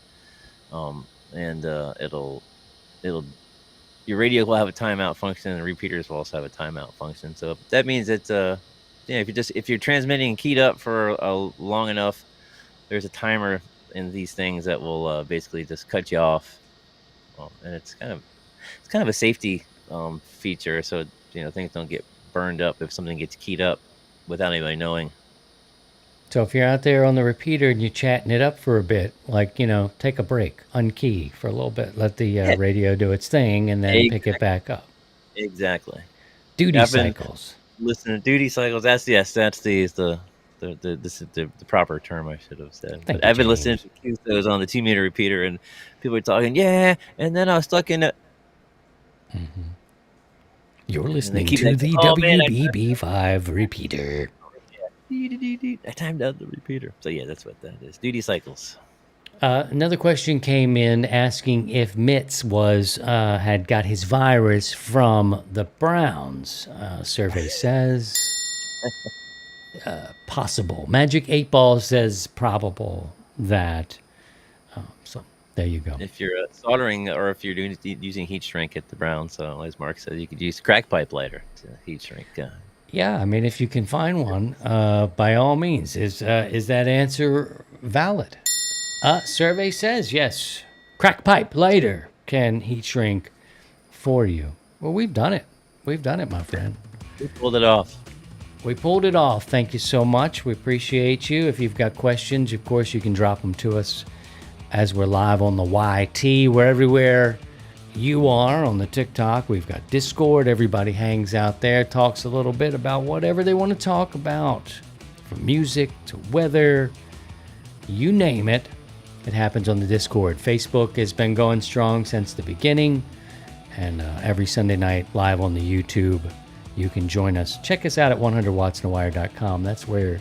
Your radio will have a timeout function, and the repeaters will also have a timeout function. So that means that if you're transmitting and keyed up for long enough, there's a timer in these things that will basically just cut you off, and it's kind of a safety feature, so things don't get burned up if something gets keyed up without anybody knowing. So if you're out there on the repeater and you're chatting it up for a bit, take a break, unkey for a little bit, let the radio do its thing, and then pick it back up. Exactly. Duty cycles. Listen to duty cycles. That's the proper term I should have said. Thank But you, I've been James. listening to those on the 2-meter repeater, and people are talking, and then I was stuck in it. You're listening keep to that- the oh, man, WBB5 repeater. I timed out the repeater. So yeah, that's what that is. Duty cycles. Another question came in asking if Mitz had got his virus from the Browns. Survey says possible. Magic 8 Ball says probable that. So there you go. If you're soldering or if you're using heat shrink at the Brown, so as Mark says, you could use crack pipe lighter to heat shrink. Yeah, if you can find one, by all means. Is that answer valid? Survey says yes. Crack pipe lighter can heat shrink for you. Well, we've done it. We've done it, my friend. We pulled it off. We pulled it off. Thank you so much. We appreciate you. If you've got questions, of course, you can drop them to us as we're live on the YT. We're everywhere you are on the TikTok. We've got Discord. Everybody hangs out there, talks a little bit about whatever they want to talk about, from music to weather, you name it. It happens on the Discord. Facebook has been going strong since the beginning, and every Sunday night live on the YouTube, you can join us. Check us out at 100wattsandawire.com. That's where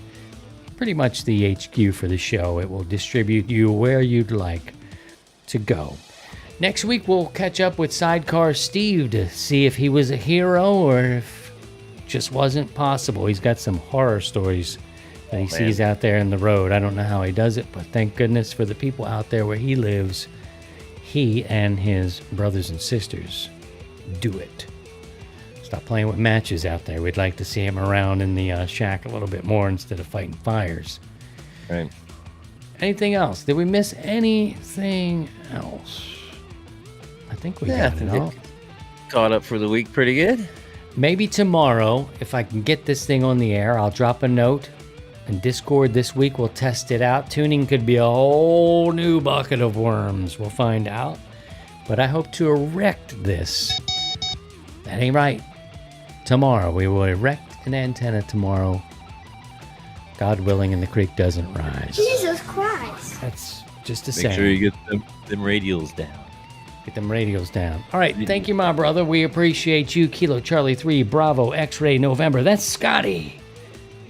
pretty much the HQ for the show. It will distribute you where you'd like to go. Next week, we'll catch up with Sidecar Steve to see if he was a hero or if it just wasn't possible. He's got some horror stories that he sees out there in the road. I don't know how he does it, but thank goodness for the people out there where he lives. He and his brothers and sisters do it. Stop playing with matches out there. We'd like to see him around in the shack a little bit more instead of fighting fires. Right. Anything else? Did we miss anything else? I think we got it all. Caught up for the week pretty good. Maybe tomorrow, if I can get this thing on the air, I'll drop a note. In Discord this week, we'll test it out. Tuning could be a whole new bucket of worms. We'll find out. But I hope to erect this. That ain't right. Tomorrow, we will erect an antenna tomorrow. God willing, and the creek doesn't rise. Jesus Christ. That's just a Make saying. sure you get them radials down. Get them radios down. All right, thank you, my brother. We appreciate you. Kilo Charlie 3, Bravo, X-Ray November. That's Scotty,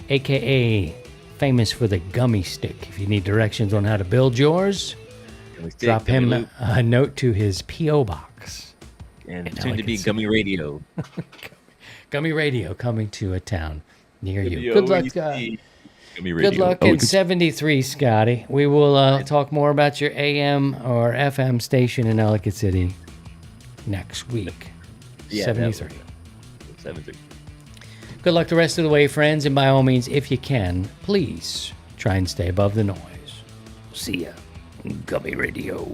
a.k.a. famous for the gummy stick. If you need directions on how to build yours, drop him a note to his P.O. box. And in soon to be Ellicott Gummy Radio. Gummy Radio coming to a town near you. Good luck, Gummy good Radio. luck in 73, Scotty. We will talk more about your AM or FM station in Ellicott City next week. Yeah, 73. 73. Good luck the rest of the way, friends. And by all means, if you can, please try and stay above the noise. See ya. Gummy Radio.